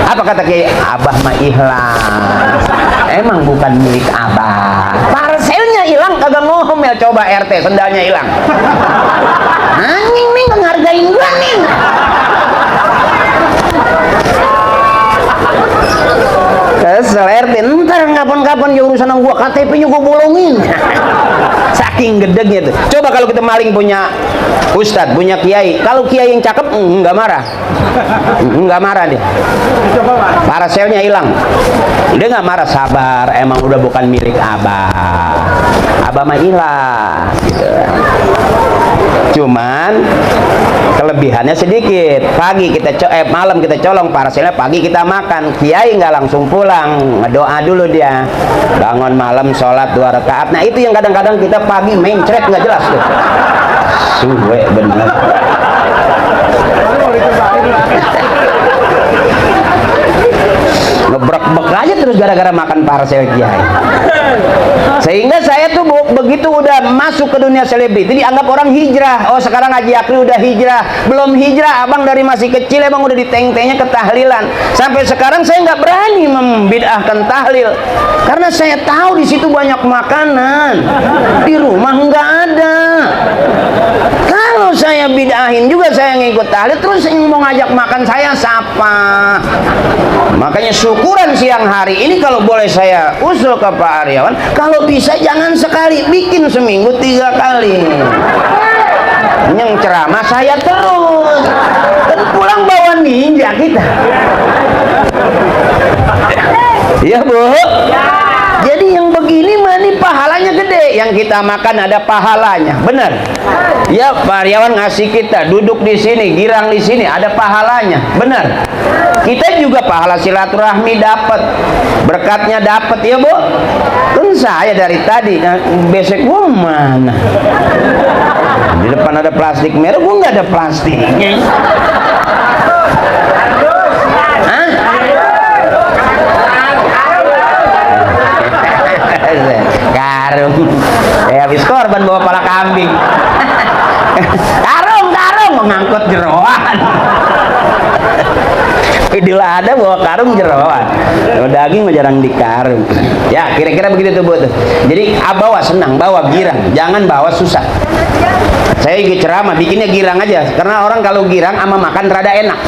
Apa kata kiai? Abah mah ikhlas. Emang bukan milik abah. Parselnya hilang kagak ngomel, coba RT sendalnya hilang. Anjing nih nggak ngargain gua nih. Kesel RT, ntar kapan-kapan ya urusan sama gua, KTP-nya gua bolongin. Saking gedegnya tuh. Coba kalau kita maling punya ustadz, punya kiai, kalau kiai yang cakep nggak marah, nggak marah dia. Parselnya hilang, dia nggak marah, sabar, emang udah bukan milik abah, abah mah hilang. Gitu. Cuman kelebihannya sedikit. Pagi kita malam kita colong parselnya, pagi kita makan. Kiai nggak langsung pulang, ngedoa dulu dia, bangun malam sholat 2 rakaat. Nah itu yang kadang-kadang kita pagi mencret nggak jelas tuh. Suwe bener. ngebrek-brek aja terus gara-gara makan parsel kiai. Sehingga saya tuh begitu udah masuk ke dunia selebriti dianggap orang hijrah. Oh sekarang Haji Akri udah hijrah. Belum hijrah, abang dari masih kecil emang udah diteng-tengnya ketahlilan. Sampai sekarang saya nggak berani membid'ahkan tahlil karena saya tahu di situ banyak makanan, di rumah nggak ada. Kalau saya bid'ahin juga saya ngikut tahlil, terus yang mau ngajak makan saya siapa? Makanya syukuran siang hari ini kalau boleh saya usul ke Pak Aryawan, kalau bisa jangan sekali, bikin seminggu 3 kali. Yang ceramah saya terus, dan pulang bawa ninja kita. Iya Bu. Jadi yang begini mah nih pahalanya gede. Yang kita makan ada pahalanya, benar? Ya Pak Aryawan ngasih kita duduk di sini, girang di sini, ada pahalanya, benar? Kita juga pahala silaturahmi dapat, berkatnya dapat ya Bu. Kan saya dari tadi besek gua mana? Di depan ada plastik merah, gua nggak ada plastiknya. Karung, habis korban bawa pala kambing. Karung mengangkut jeroan. Idul Adha bawa karung jeroan. Kalau daging mah jarang dikarung. Ya kira-kira begitu tuh Bu tuh. Jadi bawa senang, bawa girang, jangan bawa susah. Saya juga ceramah bikinnya girang aja, karena orang kalau girang sama makan rada enak.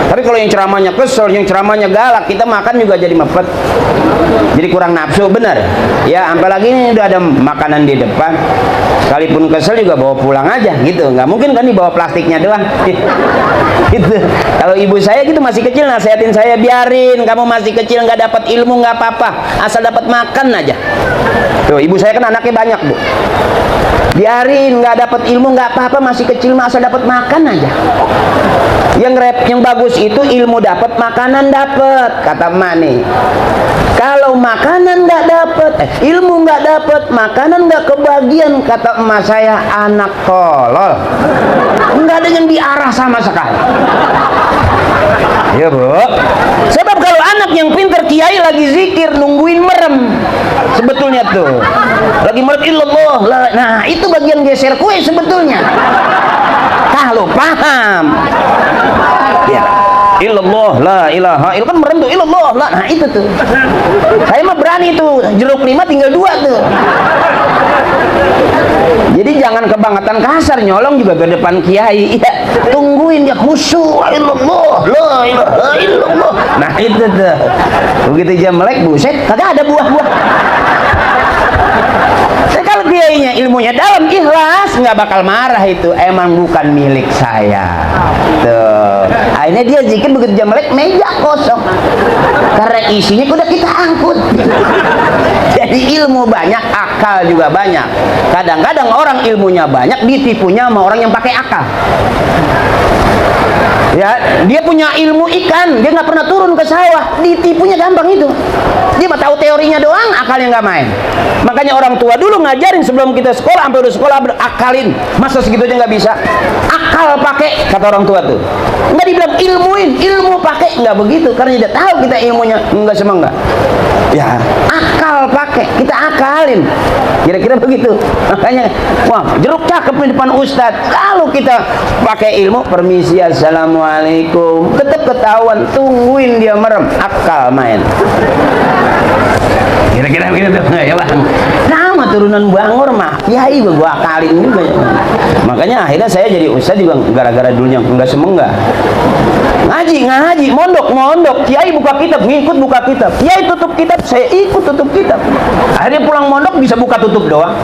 Tapi kalau yang ceramahnya kesel, yang ceramahnya galak, kita makan juga jadi mepet, jadi kurang nafsu, bener ya. Apalagi ini udah ada makanan di depan, sekalipun kesel juga bawa pulang aja gitu. Nggak mungkin kan dibawa plastiknya doang. Gitu. Kalau ibu saya gitu masih kecil nasihatin saya, biarin, kamu masih kecil nggak dapat ilmu nggak apa-apa, asal dapat makan aja. Tuh ibu saya kan anaknya banyak Bu, biarin, nggak dapat ilmu nggak apa-apa, masih kecil mah asal dapat makan aja. Yang bagus itu ilmu dapat, makanan dapat, kata emak nih. Kalau makanan nggak dapat, ilmu nggak dapat, makanan nggak kebagian, kata emak saya, anak tolol, nggak ada yang diarah sama sekali. Ya Bu. Sebab kalau anak yang pinter, kiai lagi zikir nungguin merem, sebetulnya tuh lagi merem illallah. Nah itu bagian geser kue sebetulnya. Kalau paham ya, illallah la ilaha illallah kan merem tuh, illallah la. Nah itu tuh saya mah berani tuh, jeruk 5 tinggal 2 tuh. Jadi jangan kebangetan kasar, nyolong juga ke depan kiai ya, tungguin dia khusyuk, illallah la ilaha illallah. Nah itu tuh begitu jam melek, buset kagak ada buah-buah. Kalau kiainya ilmunya dalam, ikhlas, nggak bakal marah, itu emang bukan milik saya. Tuh akhirnya dia zikir begitu jam melek, meja kosong karena isinya udah kita angkut. Jadi ilmu banyak, akal juga banyak. Kadang-kadang orang ilmunya banyak ditipunya sama orang yang pakai akal. Ya, dia punya ilmu ikan, dia nggak pernah turun ke sawah, ditipunya gampang itu. Dia mah tahu teorinya doang, akalnya nggak main. Makanya orang tua dulu ngajarin sebelum kita sekolah, sampai udah sekolah berakalin. Masa segitu aja nggak bisa? Akal pakai, kata orang tua tuh. Nggak dibilang ilmuin, ilmu pakai, nggak begitu. Karena dia tahu kita ilmunya nggak semua nggak. Ya, akal pakai, kita akalin. Kira-kira begitu. Makanya, wah jeruk cakep di depan ustadz. Kalau kita pakai ilmu, permisi, assalamualaikum, tetap ketahuan, tungguin dia merem, akal main. Kira-kira begitu ya Bang. Nama turunan Bangor mah kiai gua akalin juga ya. Makanya akhirnya saya jadi ustadz juga gara-gara dulunya enggak semenggak. Ngaji, mondok, kiai buka kitab, ngikut buka kitab, kiai tutup kitab, saya ikut tutup kitab. Akhirnya pulang mondok bisa buka tutup doang,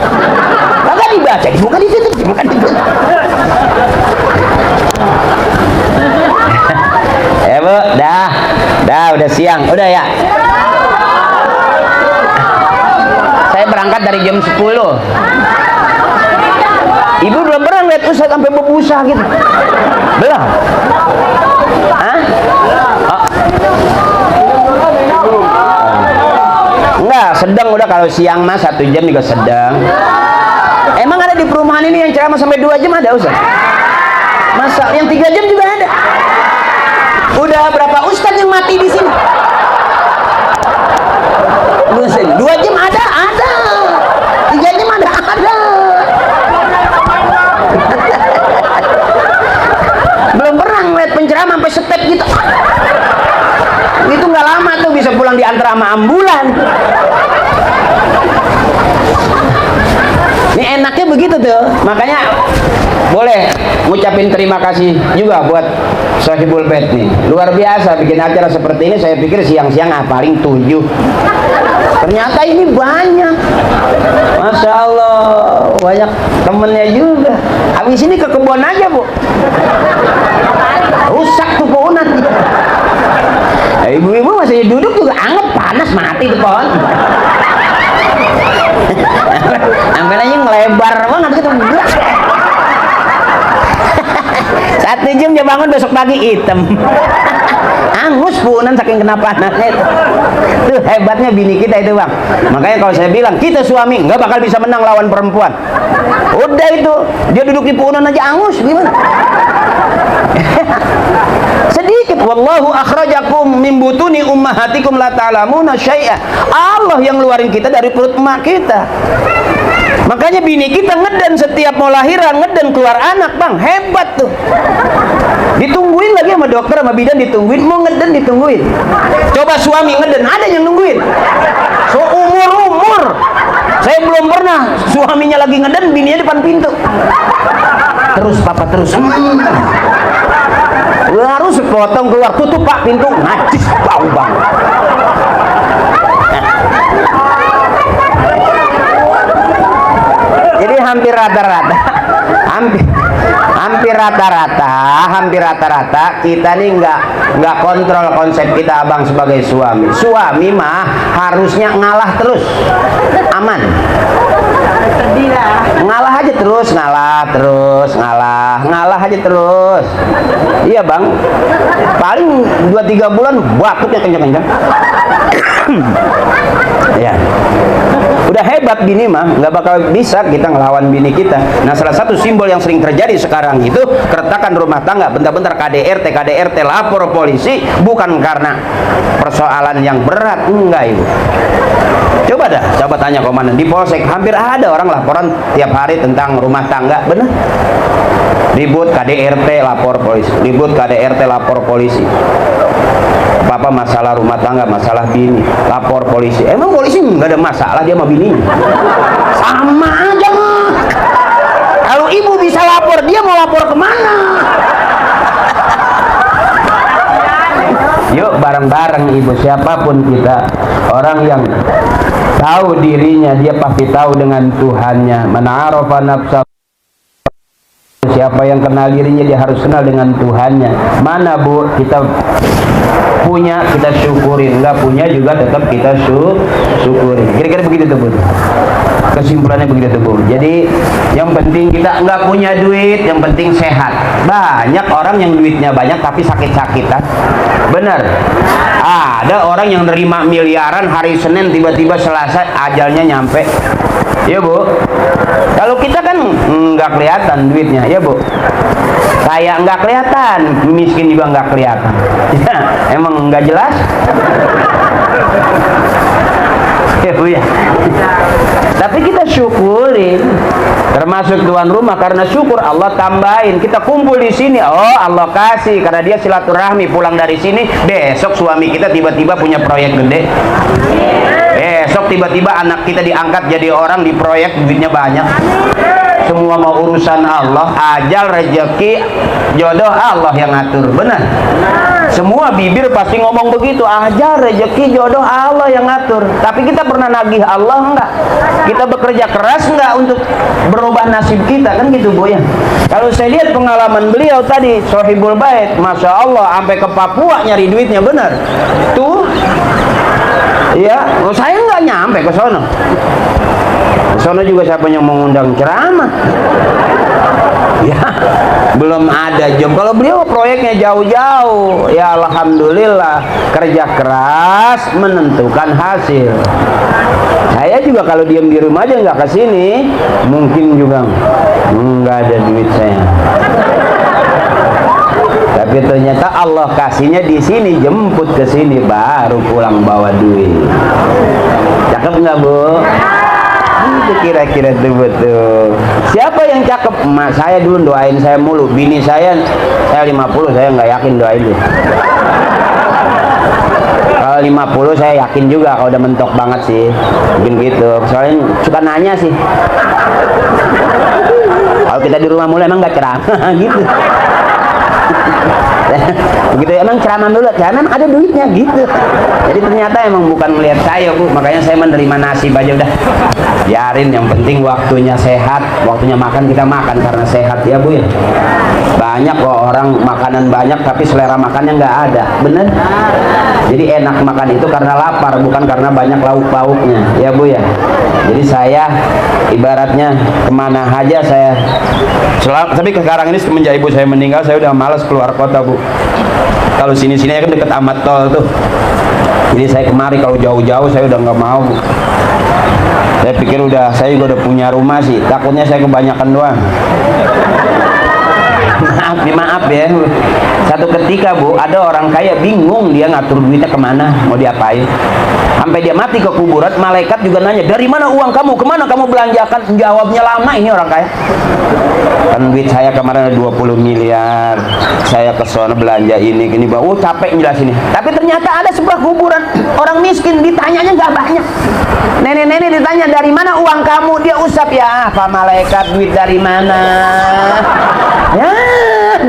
kagak dibaca, bukan ditutup, bukan ditutup. Ya Bu, dah udah siang, udah ya. Saya berangkat dari jam 10. Ibu belum pernah lihat ustaz sampai berbusa gitu? Belum? Hah? Oh. Enggak, sedang udah. Kalau siang mas 1 jam juga sedang. Emang ada di perumahan ini yang ceramah sampai 2 jam ada ustaz? Masa yang 3 jam juga ada? Udah berapa ustaz yang mati di sini? diantar sama ambulan. Ini enaknya begitu tuh. Makanya boleh ngucapin terima kasih juga buat Sohibul Bait nih. Luar biasa bikin acara seperti ini. Saya pikir siang-siang paling 7. Ternyata ini banyak. Masya Allah, banyak temennya juga. Habis ini ke kebun aja, Bu. Rusak tuh pohonan. Ibu-ibu masih duduk juga anget, panas mati tuh pohon. Sampai aja ngelebar banget gitu. 1 jam dia bangun, besok pagi hitam. Angus punan saking kena panasnya itu. Tuh hebatnya bini kita itu, Bang. Makanya kalau saya bilang kita suami nggak bakal bisa menang lawan perempuan. Udah itu dia duduk di punan aja angus gimana? Sedikit. Wallahu akhrajakum min butuni ummahatikum la ta'lamuna syai'a. Allah yang ngeluarin kita dari perut emak kita. Makanya bini kita ngeden setiap mau lahiran, ngeden keluar anak, Bang. Hebat tuh. Ditungguin lagi sama dokter sama bidan, ditungguin, mau ngeden ditungguin. Coba suami ngeden, ada yang nungguin. So umur saya belum pernah suaminya lagi ngeden, bininya depan pintu. Terus papa terus. Harus sepotong keluar, tutup Pak pintu, najis bau Bang. Jadi hampir rata-rata kita nih nggak kontrol konsep kita, Abang, sebagai suami mah harusnya ngalah terus, aman, ngalah aja terus, ngalah aja terus. Iya, Bang, paling 2-3 bulan batuknya kencang-kencang. Ya, udah hebat bini mah, nggak bakal bisa kita ngelawan bini kita. Nah, salah satu simbol yang sering terjadi sekarang itu keretakan rumah tangga. Bentar-bentar KDRT lapor polisi, bukan karena persoalan yang berat, enggak, Ibu. Coba tanya komandan di polsek, hampir ada orang laporan tiap hari tentang rumah tangga, bener? Ribut KDRT lapor polisi. Apa masalah rumah tangga, masalah bini, lapor polisi. Emang polisi nggak ada masalah dia sama bininya? Sama aja mah. Kalau ibu bisa lapor, dia mau lapor kemana? Yuk bareng-bareng ibu, siapapun kita, orang yang tahu dirinya dia pasti tahu dengan Tuhannya. Man arafa nafsa, siapa yang kenal dirinya dia harus kenal dengan Tuhannya. Mana, Bu, kita punya kita syukurin, nggak punya juga tetap kita syukurin. Kira-kira begitu tuh, Bu. Kesimpulannya begitu tuh, Bu. Jadi yang penting kita nggak punya duit, yang penting sehat. Banyak orang yang duitnya banyak tapi sakit-sakitan. Bener. Ada orang yang nerima miliaran, hari Senin tiba-tiba Selasa ajalnya nyampe. Ya, Bu. Kalau kita kan nggak kelihatan duitnya, ya, Bu. Kayak nggak kelihatan, miskin juga nggak kelihatan. Ya, emang nggak jelas. Ya, Bu, ya. Tapi kita syukurin, termasuk tuan rumah, karena syukur Allah tambahin. Kita kumpul di sini, oh Allah kasih, karena dia silaturahmi. Pulang dari sini, besok suami kita tiba-tiba punya proyek gede. Besok tiba-tiba anak kita diangkat jadi orang di proyek, duitnya banyak. Semua mau urusan Allah, ajal, rezeki, jodoh Allah yang ngatur, benar? Semua bibir pasti ngomong begitu, ajal, rezeki, jodoh Allah yang ngatur. Tapi kita pernah nagih Allah enggak? Kita bekerja keras enggak untuk berubah nasib kita, kan gitu, Bu, ya? Kalau saya lihat pengalaman beliau tadi, Sohibul Bait, Masya Allah, sampai ke Papua nyari duitnya, benar? Tuh, ya, saya nggak nyampe ke sono. Sono juga siapa yang mengundang ceramah? Ya, belum ada job. Kalau beliau proyeknya jauh-jauh, ya alhamdulillah, kerja keras menentukan hasil. Saya juga kalau diam di rumah aja nggak kesini, mungkin juga nggak ada duit saya. Tapi ternyata Allah kasihnya di sini, jemput ke sini, baru pulang bawa duit. Cakep nggak, Bu? Itu kira-kira tuh betul. Siapa yang cakep? Mas saya dulu doain saya mulu. Bini saya 50, saya nggak yakin doain dia. Kalau 50 saya yakin juga kalau udah mentok banget sih. Mungkin gitu. Soalnya suka nanya sih. Kalau kita di rumah mulai emang nggak ceramah gitu. Begitu emang ceramah dulu, ceramah ada duitnya gitu. Jadi ternyata emang bukan melihat saya Bu, makanya saya menerima nasib aja udah. Biarin, yang penting waktunya sehat, waktunya makan kita makan karena sehat ya Bu ya. Banyak kok orang makanan banyak tapi selera makannya nggak ada, bener? Jadi enak makan itu karena lapar, bukan karena banyak lauk pauknya ya Bu ya. Jadi saya ibaratnya kemana aja saya tapi sekarang ini semenjak ibu saya meninggal saya udah malas keluar kota Bu. Kalau sini-sini kan deket amat tol tuh, jadi saya kemari. Kalau jauh-jauh saya udah nggak mau Bu. Saya pikir saya juga udah punya rumah sih, takutnya saya kebanyakan doang. Maaf ya. Satu ketika Bu, ada orang kaya bingung dia ngatur duitnya kemana, mau diapain. Sampai dia mati ke kuburan, malaikat juga nanya, dari mana uang kamu, kemana kamu belanjakan? Jawabnya lama ini orang kaya. Kan duit saya kemarin ada 20 miliar, saya ke sana belanja ini bawa, capek jelasin ini. Tapi ternyata ada sebuah kuburan orang miskin, ditanyanya nggak banyak. Nenek-nenek ditanya, dari mana uang kamu? Dia usap, ya Pak Malaikat, duit dari mana? Ya,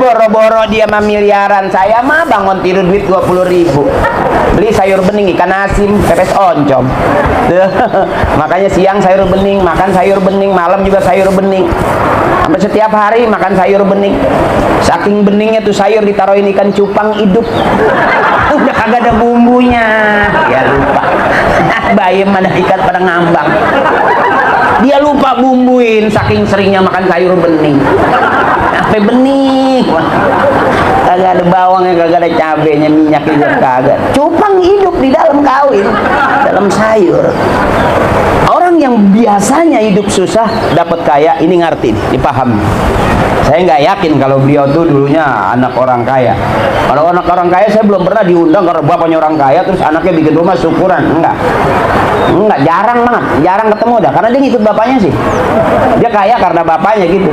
boro-boro dia mah miliaran, saya mah bangun tidur duit 20.000. Beli sayur bening, ikan asin, pepes oncom. Makanya siang sayur bening, makan sayur bening, malam juga sayur bening. Sampai setiap hari makan sayur bening. Saking beningnya tuh sayur ditaruhin ikan cupang hidup. Udah kagak ada bumbunya. Ya lupa. Bayem ada ikan pada ngambang. Dia lupa bumbuin saking seringnya makan sayur bening. Sampai bening. Kagak ada bawangnya, kagak ada cabenya, minyaknya juga kagak. Cupang hidup di dalam kawin, dalam sayur. Orang yang biasanya hidup susah dapat kaya, ini ngerti, dipaham. Saya nggak yakin kalau beliau tuh dulunya anak orang kaya. Kalau anak orang kaya saya belum pernah diundang karena bapaknya orang kaya terus anaknya bikin rumah syukuran, enggak, jarang banget, jarang ketemu dah. Karena dia ngikut bapaknya sih. Dia kaya karena bapaknya gitu.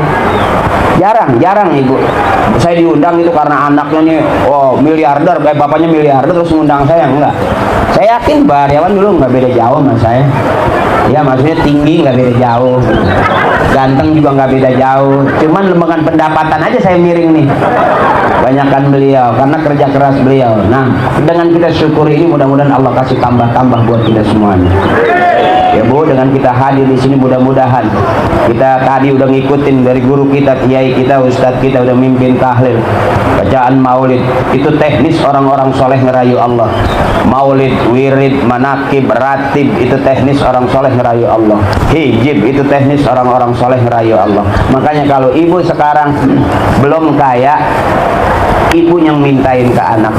Jarang ibu. Saya diundang itu karena anaknya nih, miliarder, bapaknya miliarder terus ngundang saya, enggak. Saya yakin Baryawan dulu nggak beda jauh sama saya. Ya maksudnya tinggi nggak beda jauh, ganteng juga nggak beda jauh. Cuman lembagaan pendapatan aja saya miring nih. Banyakkan beliau karena kerja keras beliau. Nah, dengan kita syukuri ini mudah-mudahan Allah kasih tambah-tambah buat kita semuanya. Ya Bu, dengan kita hadir di sini mudah-mudahan kita tadi udah ngikutin dari guru kita, kiai kita, ustadz kita udah mimpin tahlil, bacaan maulid. Itu teknis orang-orang soleh ngerayu Allah. Maulid, wirid, manakib, ratib itu teknis orang soleh ngerayu Allah. Hijib itu teknis orang-orang soleh ngerayu Allah. Makanya kalau ibu sekarang belum kaya, ibu yang mintain ke anak,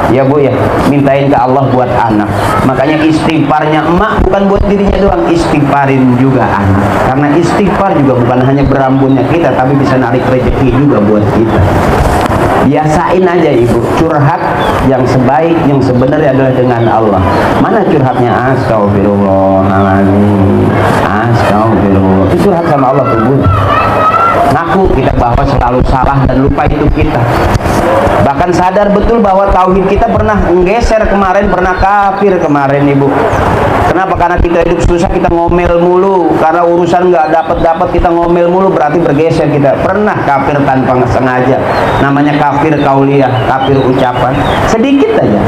ya Bu ya, mintain ke Allah buat anak. Makanya istighfarnya emak bukan buat dirinya doang, istighfarin juga anak. Karena istighfar juga bukan hanya berambunnya kita, tapi bisa narik rezeki juga buat kita. Biasain aja ibu curhat yang sebaik, yang sebenarnya adalah dengan Allah. Mana curhatnya? Astagfirullahaladzim, astagfirullah. Itu curhat sama Allah tuh Bu. Ngaku kita bahwa selalu salah dan lupa itu kita. Bahkan sadar betul bahwa tauhid kita pernah menggeser kemarin, pernah kafir kemarin ibu. Kenapa? Karena kita hidup susah kita ngomel mulu, karena urusan nggak dapat kita ngomel mulu, berarti bergeser kita. Pernah kafir tanpa sengaja, namanya kafir kauliyah, kafir ucapan. Sedikit aja.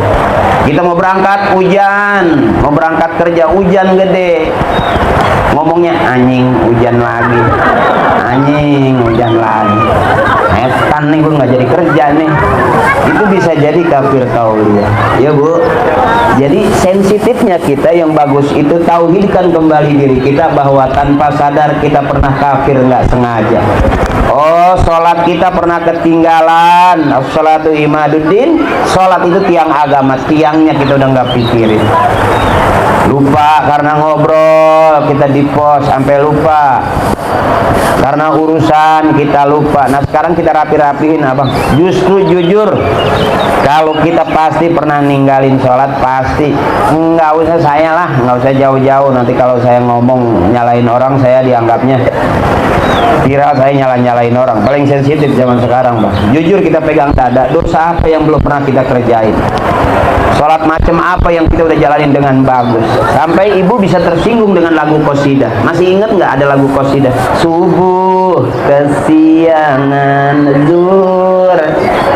Kita mau berangkat hujan, mau berangkat kerja hujan gede, ngomongnya anjing hujan lagi, anjing hujan lagi, setan nih gue nggak jadi kerja nih. Itu bisa jadi kafir kauliyah ya Bu. Jadi sensitifnya kita yang bagus itu tauhidkan kembali diri kita bahwa tanpa sadar kita pernah kafir nggak sengaja. Sholat kita pernah ketinggalan. Sholatu imaduddin, sholat itu tiang agama, tiangnya kita udah nggak pikirin. Lupa karena ngobrol kita di pos sampai lupa, karena urusan kita lupa. Nah sekarang kita rapi-rapiin abang. Justru jujur, kalau kita pasti pernah ninggalin sholat, pasti. Nggak usah saya lah, nggak usah jauh-jauh. Nanti kalau saya ngomong nyalain orang, saya dianggapnya viral, saya nyalain orang. Paling sensitif zaman sekarang bang. Jujur kita pegang dada, dosa apa yang belum pernah kita kerjain. Sholat macam apa yang kita udah jalanin dengan bagus, sampai ibu bisa tersinggung dengan lagu qasidah. Masih ingat nggak ada lagu qasidah? Subuh kesiangan, zuhur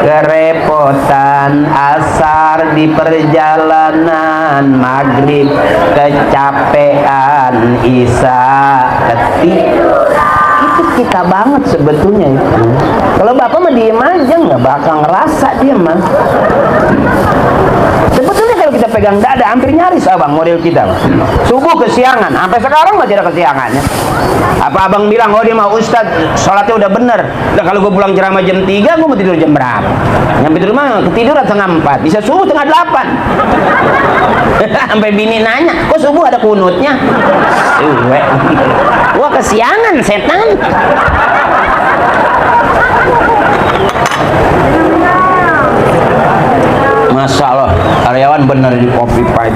kerepotan, asar di perjalanan, maghrib kecapean, isya ketiduran. Itu kita banget sebetulnya itu. Kalau bapak mah diem aja, nggak bakal ngerasa dia mah. Sebetulnya kalau kita pegang dada hampir nyaris abang model kita. Subuh kesiangan, sampai sekarang masih ada kesiangannya. Apa abang bilang, oh dia mau ustad sholatnya udah bener. Nah kalau gue pulang ceramah jam 3, gue mau tidur jam berapa? Nyampe di rumah ketiduran setengah 4, bisa subuh setengah 8. Sampai bini nanya, kok subuh ada kunutnya? Wah kesiangan setan. Masya Allah, karyawan bener di kopi pahit.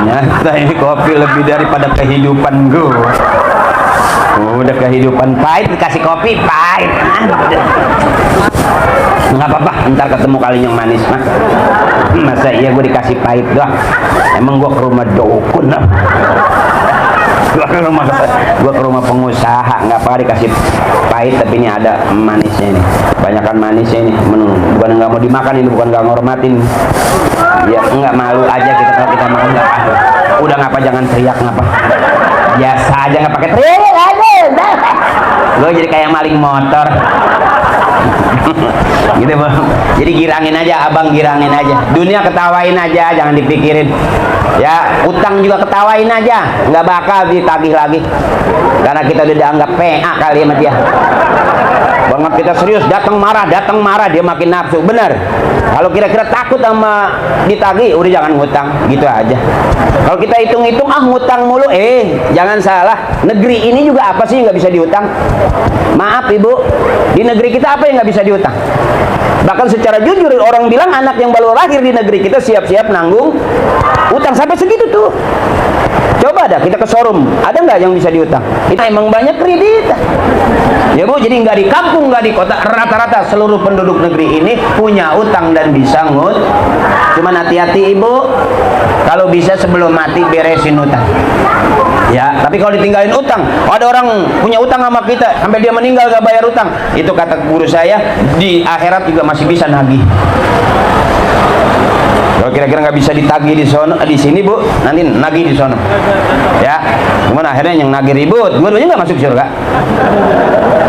Ternyata ini kopi lebih daripada kehidupan gue. Udah kehidupan pahit, dikasih kopi pahit. Nggak apa-apa, ntar ketemu kali yang manis mah. Masa iya gue dikasih pahit doang? Emang gue ke rumah dukun lah. Gue ke rumah pengusaha, nggak apa dikasih pahit, tapi ini ada manisnya ini, banyakan manisnya ini. Bukan nggak mau dimakan ini, bukan nggak ngormatin ya, nggak malu aja kita kalau kita makan. Nggak apa, udah ngapa jangan teriak, ngapa biasa aja, nggak pakai teriak aja. Gue jadi kayak maling motor. Gitu bang, jadi girangin aja abang, girangin aja, dunia ketawain aja, jangan dipikirin ya. Utang juga ketawain aja, nggak bakal ditagih lagi karena kita udah dianggap PA kali sama dia banget. Kita serius, datang marah dia makin nafsu. Bener, kalau kira-kira takut sama ditagih, udah jangan ngutang, gitu aja. Kalau kita hitung-hitung ngutang mulu, jangan salah, negeri ini juga apa sih nggak bisa diutang? Maaf ibu, di negeri kita apa yang nggak bisa diutang? Bahkan secara jujur orang bilang anak yang baru lahir di negeri kita siap-siap nanggung utang sampai segitu tuh. Coba dah kita ke showroom, ada nggak yang bisa diutang? Itu emang banyak kredit. Ya bu, jadi nggak di kampung, nggak di kota, rata-rata seluruh penduduk negeri ini punya utang dan bisa ngut. Cuman hati-hati ibu, kalau bisa sebelum mati beresin utang. Ya, tapi kalau ditinggalin utang, ada orang punya utang sama kita sampai dia meninggal gak bayar utang, itu kata guru saya di akhirat juga masih bisa nagih. Kalau kira-kira nggak bisa ditagih di sono, di sini bu, nanti nagih di sono. Ya, cuman akhirnya yang nagih ribut, dua-duanya nggak masuk surga.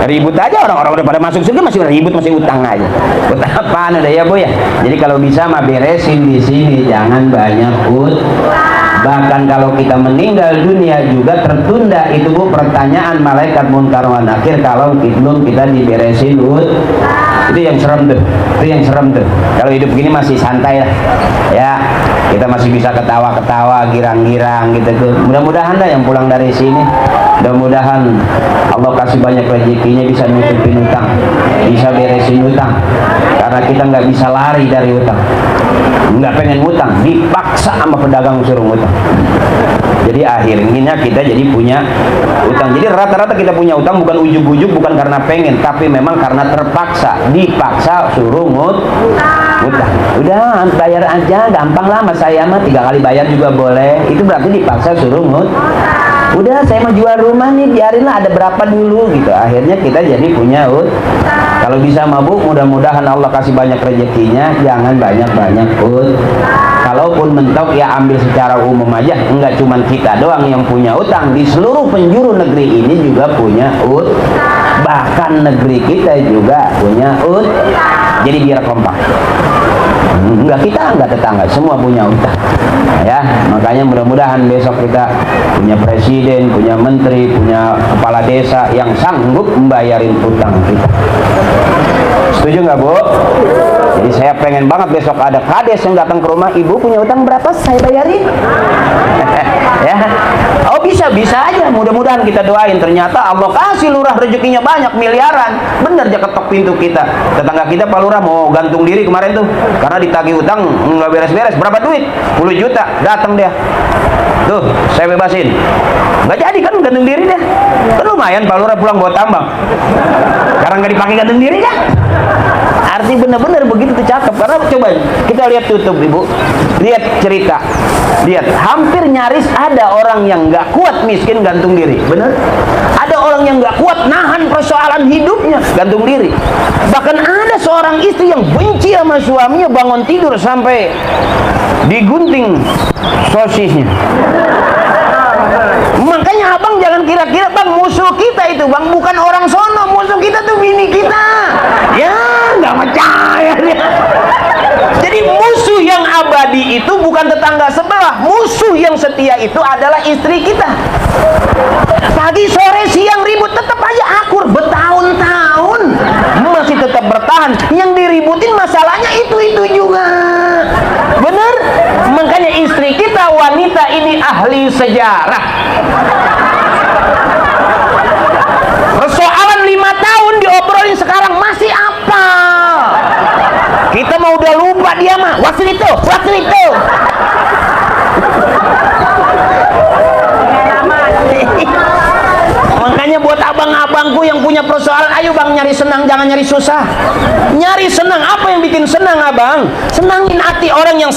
Ribut aja, orang-orang udah pada masuk surga masih ribut, masih utang aja. Utang apaan udah ya bu ya. Jadi kalau bisa mah beresin di sini, jangan banyak Bahkan kalau kita meninggal dunia juga tertunda itu bu, pertanyaan malaikat munkar wa nakir kalau belum kita diberesin itu yang serem tuh, Kalau hidup gini masih santai lah ya, kita masih bisa ketawa-ketawa, girang-girang gitu tuh. Mudah-mudahan lah yang pulang dari sini, mudah-mudahan Allah kasih banyak rezekinya, bisa nutupin utang, bisa beresin utang, karena kita nggak bisa lari dari utang. Nggak pengen ngutang, dipaksa sama pedagang suruh ngutang. Jadi akhirnya kita jadi punya utang. Jadi rata-rata kita punya utang bukan ujug-ujug, bukan karena pengen, tapi memang karena terpaksa, dipaksa suruh ngutang. Udah bayar aja, gampang lah mas saya mah, 3 kali bayar juga boleh. Itu berarti dipaksa suruh udah saya mau jual rumah nih, biarinlah ada berapa dulu gitu. Akhirnya kita jadi punya Kalau bisa mabuk, mudah-mudahan Allah kasih banyak rezekinya, jangan banyak-banyak Kalaupun mentok ya ambil secara umum aja, enggak cuman kita doang yang punya utang, di seluruh penjuru negeri ini juga punya bahkan negeri kita juga punya jadi biar kompak. Enggak kita, enggak tetangga, semua punya utang ya. Makanya mudah-mudahan besok kita punya presiden, punya menteri, punya kepala desa yang sanggup membayarin utang kita. Setuju nggak bu? Jadi saya pengen banget besok ada kades yang datang ke rumah, ibu punya utang berapa, saya bayarin. Ya, oh bisa aja. Mudah-mudahan kita doain, ternyata Allah kasih lurah rezekinya banyak, miliaran. Bener aja ketok pintu kita. Tetangga kita Pak Lurah mau gantung diri kemarin tuh, karena ditagih utang nggak beres-beres. Berapa duit? 10 juta. Datang dia. Tuh, saya bebasin. Nggak jadi kan gantung diri dia. Kan lumayan Pak Lurah pulang bawa tambang. Sekarang nggak dipakai gantung diri kan? arti benar-benar begitu tuh cakep. Karena coba kita lihat tutup ibu, lihat cerita, lihat hampir nyaris ada orang yang nggak kuat miskin gantung diri, benar? Ada orang yang nggak kuat nahan persoalan hidupnya gantung diri. Bahkan ada seorang istri yang benci sama suaminya, bangun tidur sampai digunting sosisnya. Makanya abang jangan kira-kira bang musuh kita itu bang bukan orang sono, musuh kita tuh bini kita. Ya nggak percaya dia. Jadi musuh yang abadi itu bukan tetangga sebelah, musuh yang setia itu adalah istri kita. Pagi sore siang ribut tetap aja akur, bertahun-tahun masih tetap bertahan. Yang diributin masalahnya itu juga, bener? Makanya istri kita wanita ini ahli sejarah. Persoalan 5 tahun diobrolin sekarang masih apa? Kita mau udah lupa dia mah. Waktu itu. Makanya buat abang-abangku yang punya persoalan, ayo bang nyari senang, jangan nyari susah. Nyari senang, apa yang bikin senang abang? Senangin hati orang yang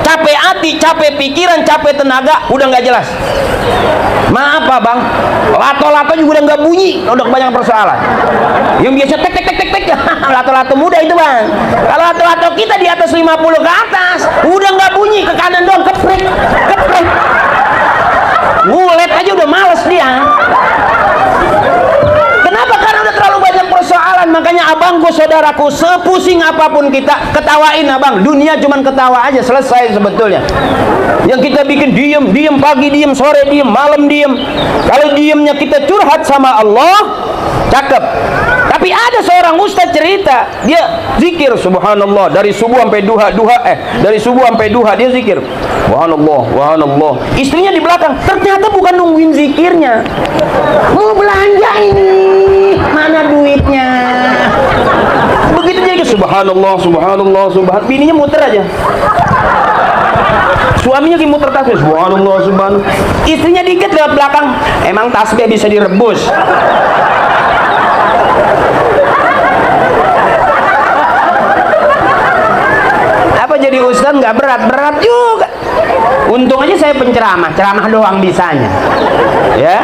capek hati, capek pikiran, capek tenaga, udah nggak jelas. Maaf abang, lato-lato juga udah nggak bunyi, udah kebanyakan persoalan. Yang biasa tek lato-lato muda itu bang. Kalau lato-lato kita di atas 50 ke atas, udah nggak bunyi, ke kanan dong, keprek. Ngulet aja udah males dia. Kenapa? Karena udah terlalu banyak persoalan. Makanya abangku, saudaraku, sepusing apapun kita, ketawain abang. Dunia cuman ketawa aja, selesai sebetulnya. Yang kita bikin diem pagi, diem sore, diem malam, diem. Kalau diemnya kita curhat sama Allah, cakep. Tapi ada seorang ustaz cerita, dia zikir subhanallah dari subuh sampai duha, dari subuh sampai duha dia zikir subhanallah. Istrinya di belakang, ternyata bukan nungguin zikirnya, mau belanja ini, mana duitnya. Begitu jadi subhanallah. Bininya muter aja, suaminya lagi muter tasbih subhanallah. Istrinya dikit lewat belakang, emang tasbih bisa direbus. Apa jadi ustaz nggak berat juga. Untung aja saya penceramah doang bisanya. Ya,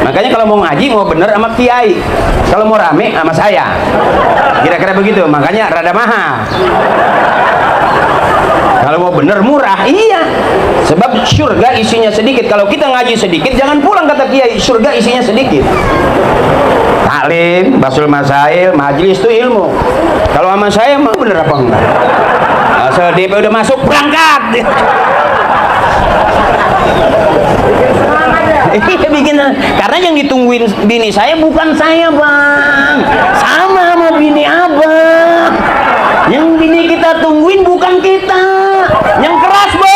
makanya kalau mau ngaji mau bener sama kiai, kalau mau rame sama saya. Kira-kira begitu. Makanya rada mahal. Kalau mau bener murah, iya. Sebab surga isinya sedikit. Kalau kita ngaji sedikit, jangan pulang kata kiai. Surga isinya sedikit. Taklim, basul masail, majlis itu ilmu. Kalau sama saya mah bener apa enggak? Asal DP udah masuk berangkat. Bikin, karena yang ditungguin bini saya bukan saya bang, sama bini abang. Yang bini kita tungguin bukan kita. Yang keras bu,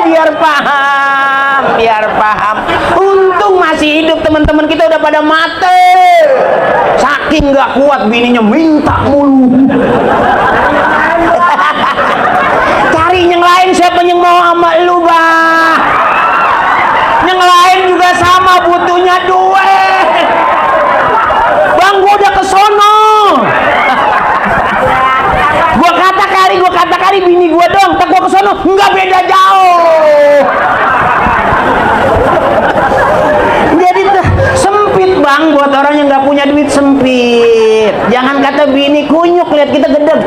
biar paham. Untung masih hidup teman-teman kita udah pada mati. Saking nggak kuat bininya minta mulu. Cari yang lain, siapa yang mau sama lu bang? Yang lain juga sama butuhnya duit. Bang gua udah kesono. Gua kata kali bini gua dong, tak gua kesono, nggak beda jauh. Jadi sempit bang, buat orang yang nggak punya duit sempit. Jangan kata bini kunyuk, lihat kita gedeg.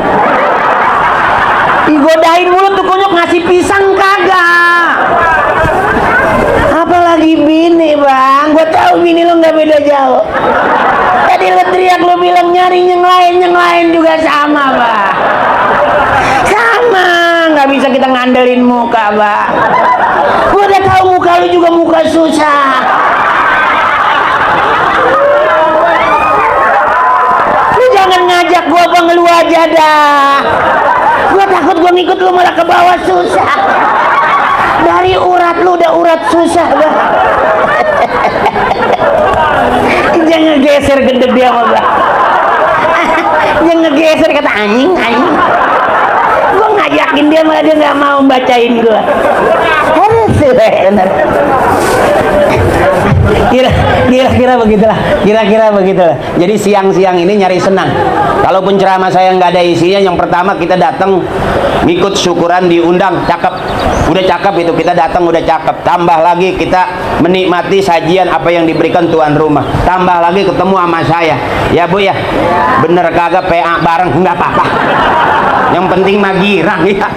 Digodain mulu tuh kunyuk, ngasih pisang kagak. Apalagi bini bang, gue tahu bini lo nggak beda jauh. Tadi lo teriak, lo bilang nyari yang lain juga sama bang. Sama, nggak bisa kita ngandelin muka bang. Gue udah tahu muka lo juga muka susah. Lu jangan ngajak gue bang, lu aja dah. Gue takut gue ngikut lu malah ke bawah susah. Dari urat lu udah urat susah bang. Jangan geser gede dia mah bang. Jangan geser kata anjing. Gue ngajakin dia malah dia nggak mau bacain gue. Benar. Kira-kira begitulah. Jadi siang-siang ini nyari senang. Kalaupun ceramah saya nggak ada isinya, yang pertama kita datang ngikut syukuran, diundang, cakep. Udah cakep itu, kita datang udah cakep. Tambah lagi kita menikmati sajian apa yang diberikan tuan rumah. Tambah lagi ketemu sama saya. Ya Bu ya. Bener kagak PA bareng nggak apa-apa. Yang penting mah girang ya.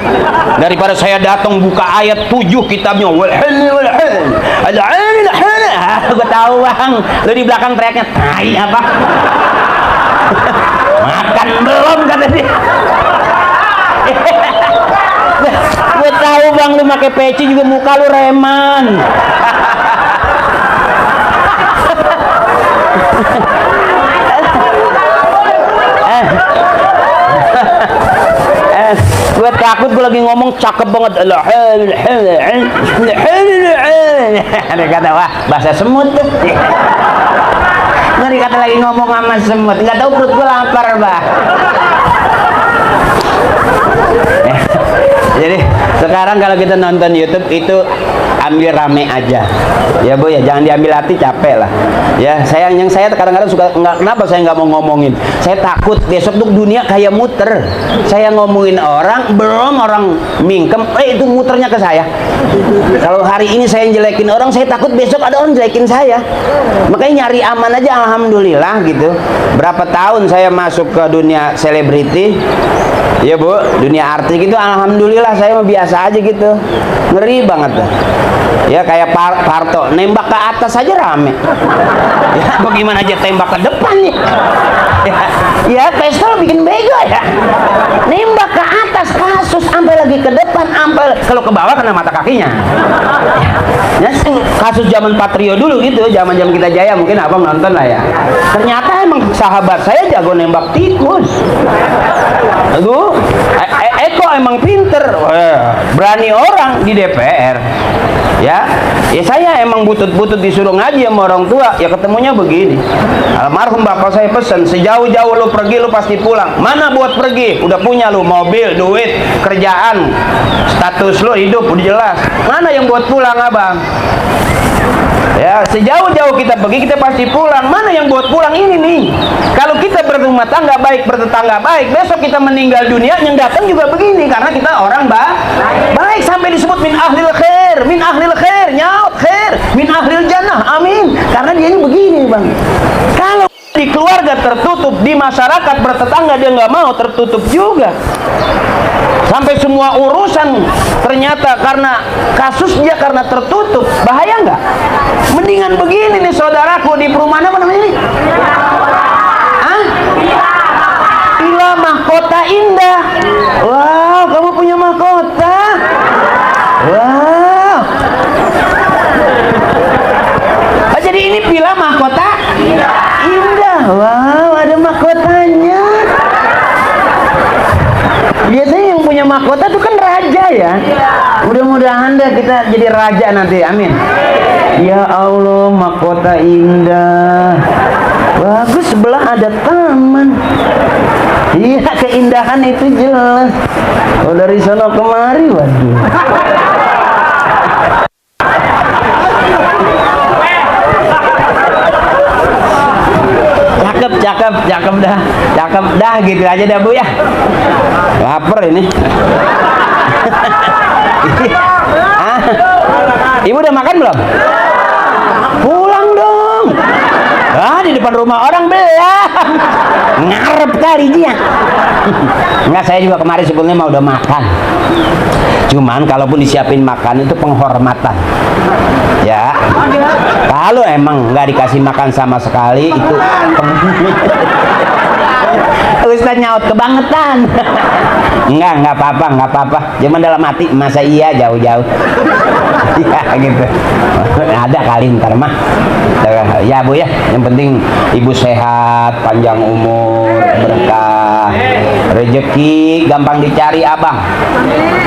Daripada saya datang buka ayat 7 kitabnya gue tahu bang, lu di belakang teriaknya tai apa? Makan belum kata dia. Gue tahu bang, lu pakai peci juga muka lu reman. Gue takut gue lagi ngomong cakep banget. Ada kata wah bahasa semut tuh. Ngeri kata lagi ngomong sama semut. Nggak tahu perut gue lapar bah. Jadi sekarang kalau kita nonton YouTube itu ambil rame aja ya Bu ya, jangan diambil hati, capek lah ya. Yang saya kadang-kadang suka kenapa saya nggak mau ngomongin, saya takut besok tuh dunia kayak muter. Saya ngomongin orang, belum orang mingkem, itu muternya ke saya. Kalau hari ini saya jelekin orang, saya takut besok ada orang jelekin saya. Makanya nyari aman aja, alhamdulillah gitu. Berapa tahun saya masuk ke dunia selebriti ya Bu, dunia artis gitu, alhamdulillah saya mah biasa aja gitu. Ngeri banget tuh ya, kayak Parto nembak ke atas aja rame ya. Bagaimana aja tembak ke depan nih ya pistol bikin bego ya. Nembak ke atas kasus sampai lagi ke depan, sampai kalau ke bawah kena mata kakinya ya. Kasus zaman Patrio dulu gitu, zaman kita jaya, mungkin abang nonton lah ya. Ternyata emang sahabat saya jago nembak tikus. Aduh, Eko emang pinter, berani orang di DPR ya. Ya saya emang butut-butut disuruh ngaji sama orang tua, ya ketemunya begini. Almarhum bapak saya pesan, sejauh-jauh lu pergi lu pasti pulang. Mana buat pergi? Udah punya lu mobil, duit, kerjaan, status lu hidup udah jelas. Mana yang buat pulang abang? Ya, sejauh-jauh kita pergi kita pasti pulang. Mana yang buat pulang ini nih? Kalau kita berumah tangga baik, bertetangga baik, besok kita meninggal dunia yang datang juga begini, karena kita orang baik. Sampai disebut min ahlil khair, nyaut khair, min ahlil jannah, amin. Karena dia ini begini bang. Kalau di keluarga tertutup, di masyarakat bertetangga dia nggak mau, tertutup juga. Sampai semua urusan ternyata karena kasusnya karena tertutup, bahaya nggak? Mendingan begini nih saudaraku, di perumahan apa namanya ini? Villa Mahkota Indah. Wow, kamu punya mahkota? Wow. Oh, jadi ini Villa Mahkota Indah. Wow, ada mahkotanya. Biasanya yang punya mahkota itu kan raja ya. Mudah-mudahan deh kita jadi raja nanti, amin. Ya Allah, mahkota indah. Bagus, sebelah ada taman. Iya, keindahan itu jelas. Oh, dari sana kemari, waduh. Cakep dah gitu aja dah Bu ya. Lapar ini. Ibu udah makan belum? Pulang dong. Di depan rumah orang belum. Ngarep kali dia. Enggak, saya juga kemarin sebelumnya mau udah makan. Cuman kalaupun disiapin makan itu penghormatan. Ya. Kalau emang nggak dikasih makan sama sekali itu Ustaz nyaut kebangetan. Enggak apa-apa. Cuman dalam hati masa iya jauh-jauh. Ya gitu. Ada kali ntar mah. Ya Bu ya, yang penting ibu sehat, panjang umur, berkah, rezeki gampang dicari abang.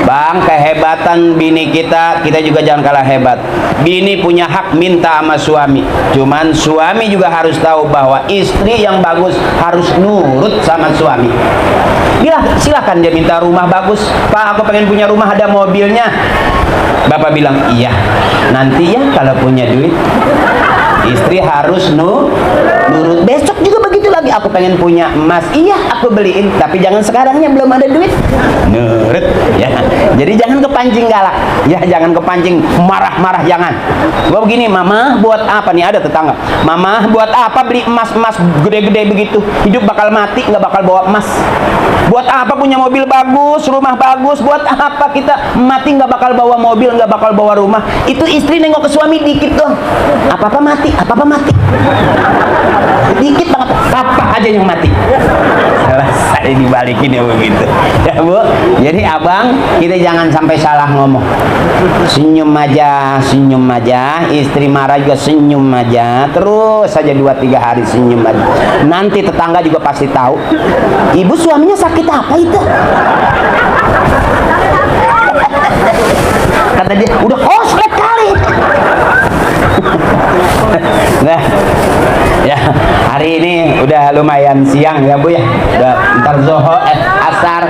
Bang, kehebatan bini kita juga jangan kalah hebat. Bini punya hak minta sama suami. Cuman suami juga harus tahu bahwa istri yang bagus harus nurut sama suami. Ya, silakan dia minta rumah bagus. Pak, aku pengen punya rumah ada mobilnya. Bapak bilang, iya. Nanti ya kalau punya duit. Istri harus nurut. Besok juga begitu lagi, aku pengen punya emas, iya aku beliin, tapi jangan sekarangnya belum ada duit. Nurut ya. Jadi jangan kepancing galak ya, jangan kepancing marah-marah, jangan. Gua begini, mama buat apa nih, ada tetangga, mama buat apa beli emas gede-gede begitu, hidup bakal mati nggak bakal bawa emas. Buat apa punya mobil bagus, rumah bagus, buat apa kita mati nggak bakal bawa mobil, nggak bakal bawa rumah. Itu istri nengok ke suami dikit dong, apa-apa mati dikit banget, apa aja yang mati. Saya dibalikin ya begitu ya Bu. Jadi abang, kita jangan sampai salah ngomong. Senyum aja, istri marah juga senyum aja, terus saja 2-3 hari senyum aja. Nanti tetangga juga pasti tahu, ibu suaminya sakit apa itu. Kata dia, udah koslet kali. Nah, ya hari ini udah lumayan siang ya Bu ya. Udah ntar asar,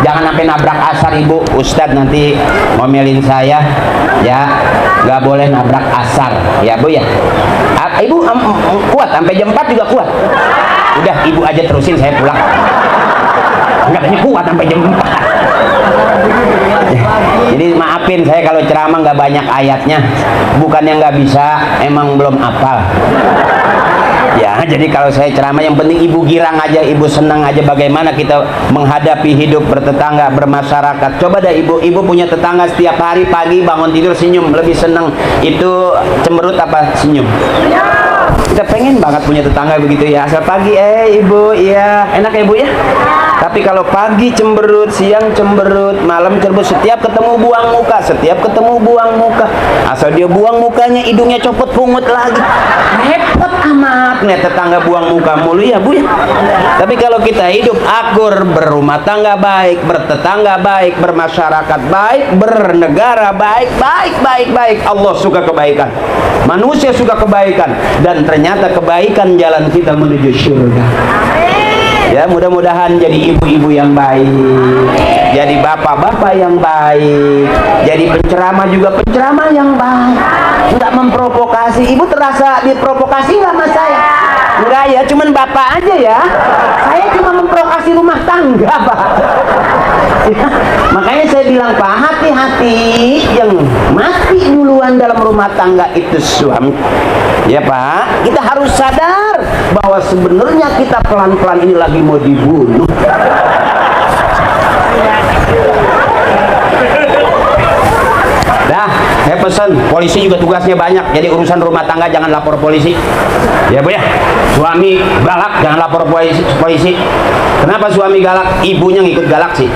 jangan sampai nabrak asar Ibu. Ustadz nanti ngomelin saya ya, nggak boleh nabrak asar ya Bu ya. Ibu kuat sampai jam 4 juga kuat. Udah Ibu aja terusin, saya pulang. Katanya kuat sampai jam 4. Jadi maafin saya kalau ceramah nggak banyak ayatnya, bukannya nggak bisa, emang belum hafal ya. Jadi kalau saya ceramah yang penting ibu girang aja, ibu senang aja bagaimana kita menghadapi hidup bertetangga, bermasyarakat. Coba dah ibu punya tetangga setiap hari pagi bangun tidur senyum, lebih senang itu cemberut apa senyum? Kita pengen banget punya tetangga begitu ya, asal pagi ibu iya enak ya Bu ya. Tapi kalau pagi cemberut, siang cemberut, malam cemberut, setiap ketemu buang muka, asal dia buang mukanya hidungnya copot pungut lagi, repot amat nih tetangga buang muka mulu ya Bu ya. Tapi kalau kita hidup akur, berumah tangga baik, bertetangga baik, bermasyarakat baik, bernegara baik, Allah suka kebaikan, manusia suka kebaikan, dan ternyata kebaikan jalan kita menuju surga. Ya mudah-mudahan jadi ibu-ibu yang baik, jadi bapak-bapak yang baik, jadi penceramah juga penceramah yang baik, nggak memprovokasi. Ibu terasa diprovokasi nggak sama saya? Enggak ya, cuman bapak aja ya. Saya cuma memprovokasi rumah tangga Pak ya, makanya saya bilang Pak, hati-hati, yang mati duluan dalam rumah tangga itu suami ya Pak. Kita harus sadar bahwa sebenarnya kita pelan-pelan ini lagi mau dibunuh. Dah, saya pesan, polisi juga tugasnya banyak. Jadi urusan rumah tangga jangan lapor polisi. Ya Bu ya. Suami galak jangan lapor polisi. Kenapa suami galak? Ibunya ngikut galak sih.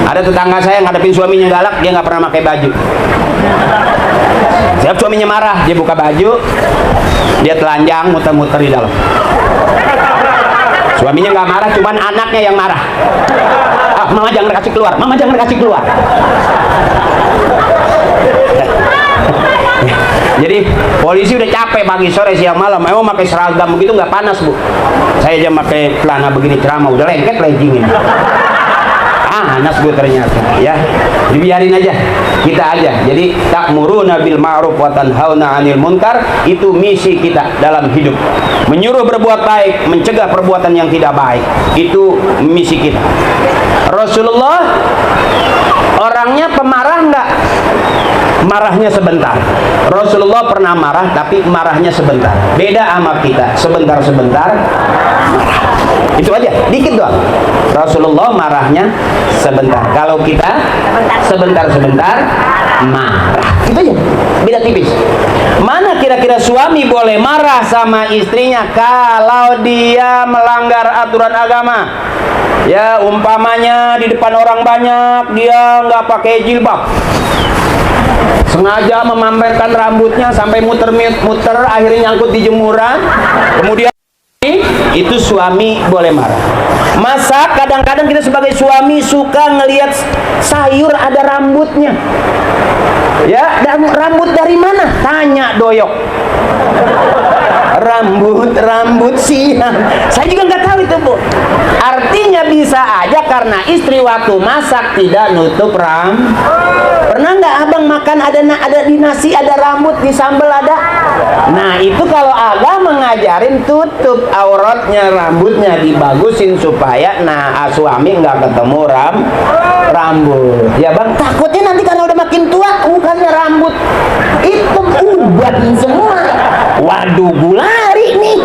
Ada tetangga saya ngadepin suaminya galak, dia nggak pernah pakai baju. Setiap suaminya marah, dia buka baju, dia telanjang muter-muter di dalam. Suaminya nggak marah, cuman anaknya yang marah. Mama jangan kasih keluar, mama jangan kasih keluar. Jadi polisi udah capek pagi sore siang malam, memang pakai seragam begitu nggak panas Bu. Saya aja pakai celana begini ceramah udah lengket leggingin. Panas Bu ternyata ya. Dibiarin aja, kita aja. Jadi ta'muruna bil ma'ruf wa tanhauna 'anil munkar, itu misi kita dalam hidup. Menyuruh berbuat baik, mencegah perbuatan yang tidak baik, itu misi kita. Rasulullah orangnya pemarah nggak? Marahnya sebentar. Rasulullah pernah marah tapi marahnya sebentar. Beda sama kita, sebentar-sebentar marah. Itu aja, dikit doang. Rasulullah marahnya sebentar. Kalau kita sebentar-sebentar marah. Itu aja, beda tipis. Mana kira-kira suami boleh marah sama istrinya kalau dia melanggar aturan agama? Ya umpamanya di depan orang banyak dia nggak pakai jilbab, sengaja memamerkan rambutnya sampai muter-muter, akhirnya nyangkut di jemuran, kemudian itu suami boleh marah. Masa kadang-kadang kita sebagai suami suka ngelihat sayur ada rambutnya ya, dan rambut dari mana? Tanya doyok. Rambut siang. Saya juga nggak tahu itu Bu. Artinya bisa aja karena istri waktu masak tidak nutup rambut. Pernah nggak abang makan ada di nasi ada rambut, di sambal ada? Nah itu kalau agama ngajarin tutup auratnya, rambutnya dibagusin supaya suami nggak ketemu rambut. Ya bang, takutnya nanti karena udah makin tua bukannya rambut itu uban semua. Waduh, gulari nih.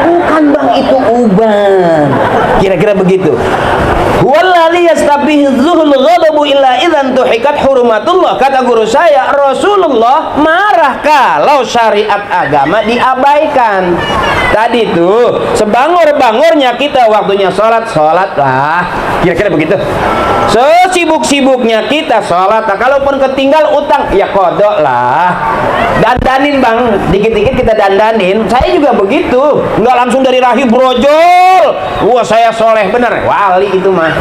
Bukan bang, itu uban. Kira-kira begitu. Wallahi yastabizuhul ghadabu illa idzan tuhikat hurumatullah. Kata guru saya, Rasulullah marah kalau syariat agama diabaikan. Tadi tuh sebangor-bangornya kita waktunya sholat lah. Kira-kira begitu. Sesibuk-sibuknya kita sholat lah. Kalaupun ketinggal utang ya kodok lah. Dandanin bang, dikit-dikit kita dandanin. Saya juga begitu, nggak langsung dari rahib brojol. Wah saya soleh bener, wali itu mah.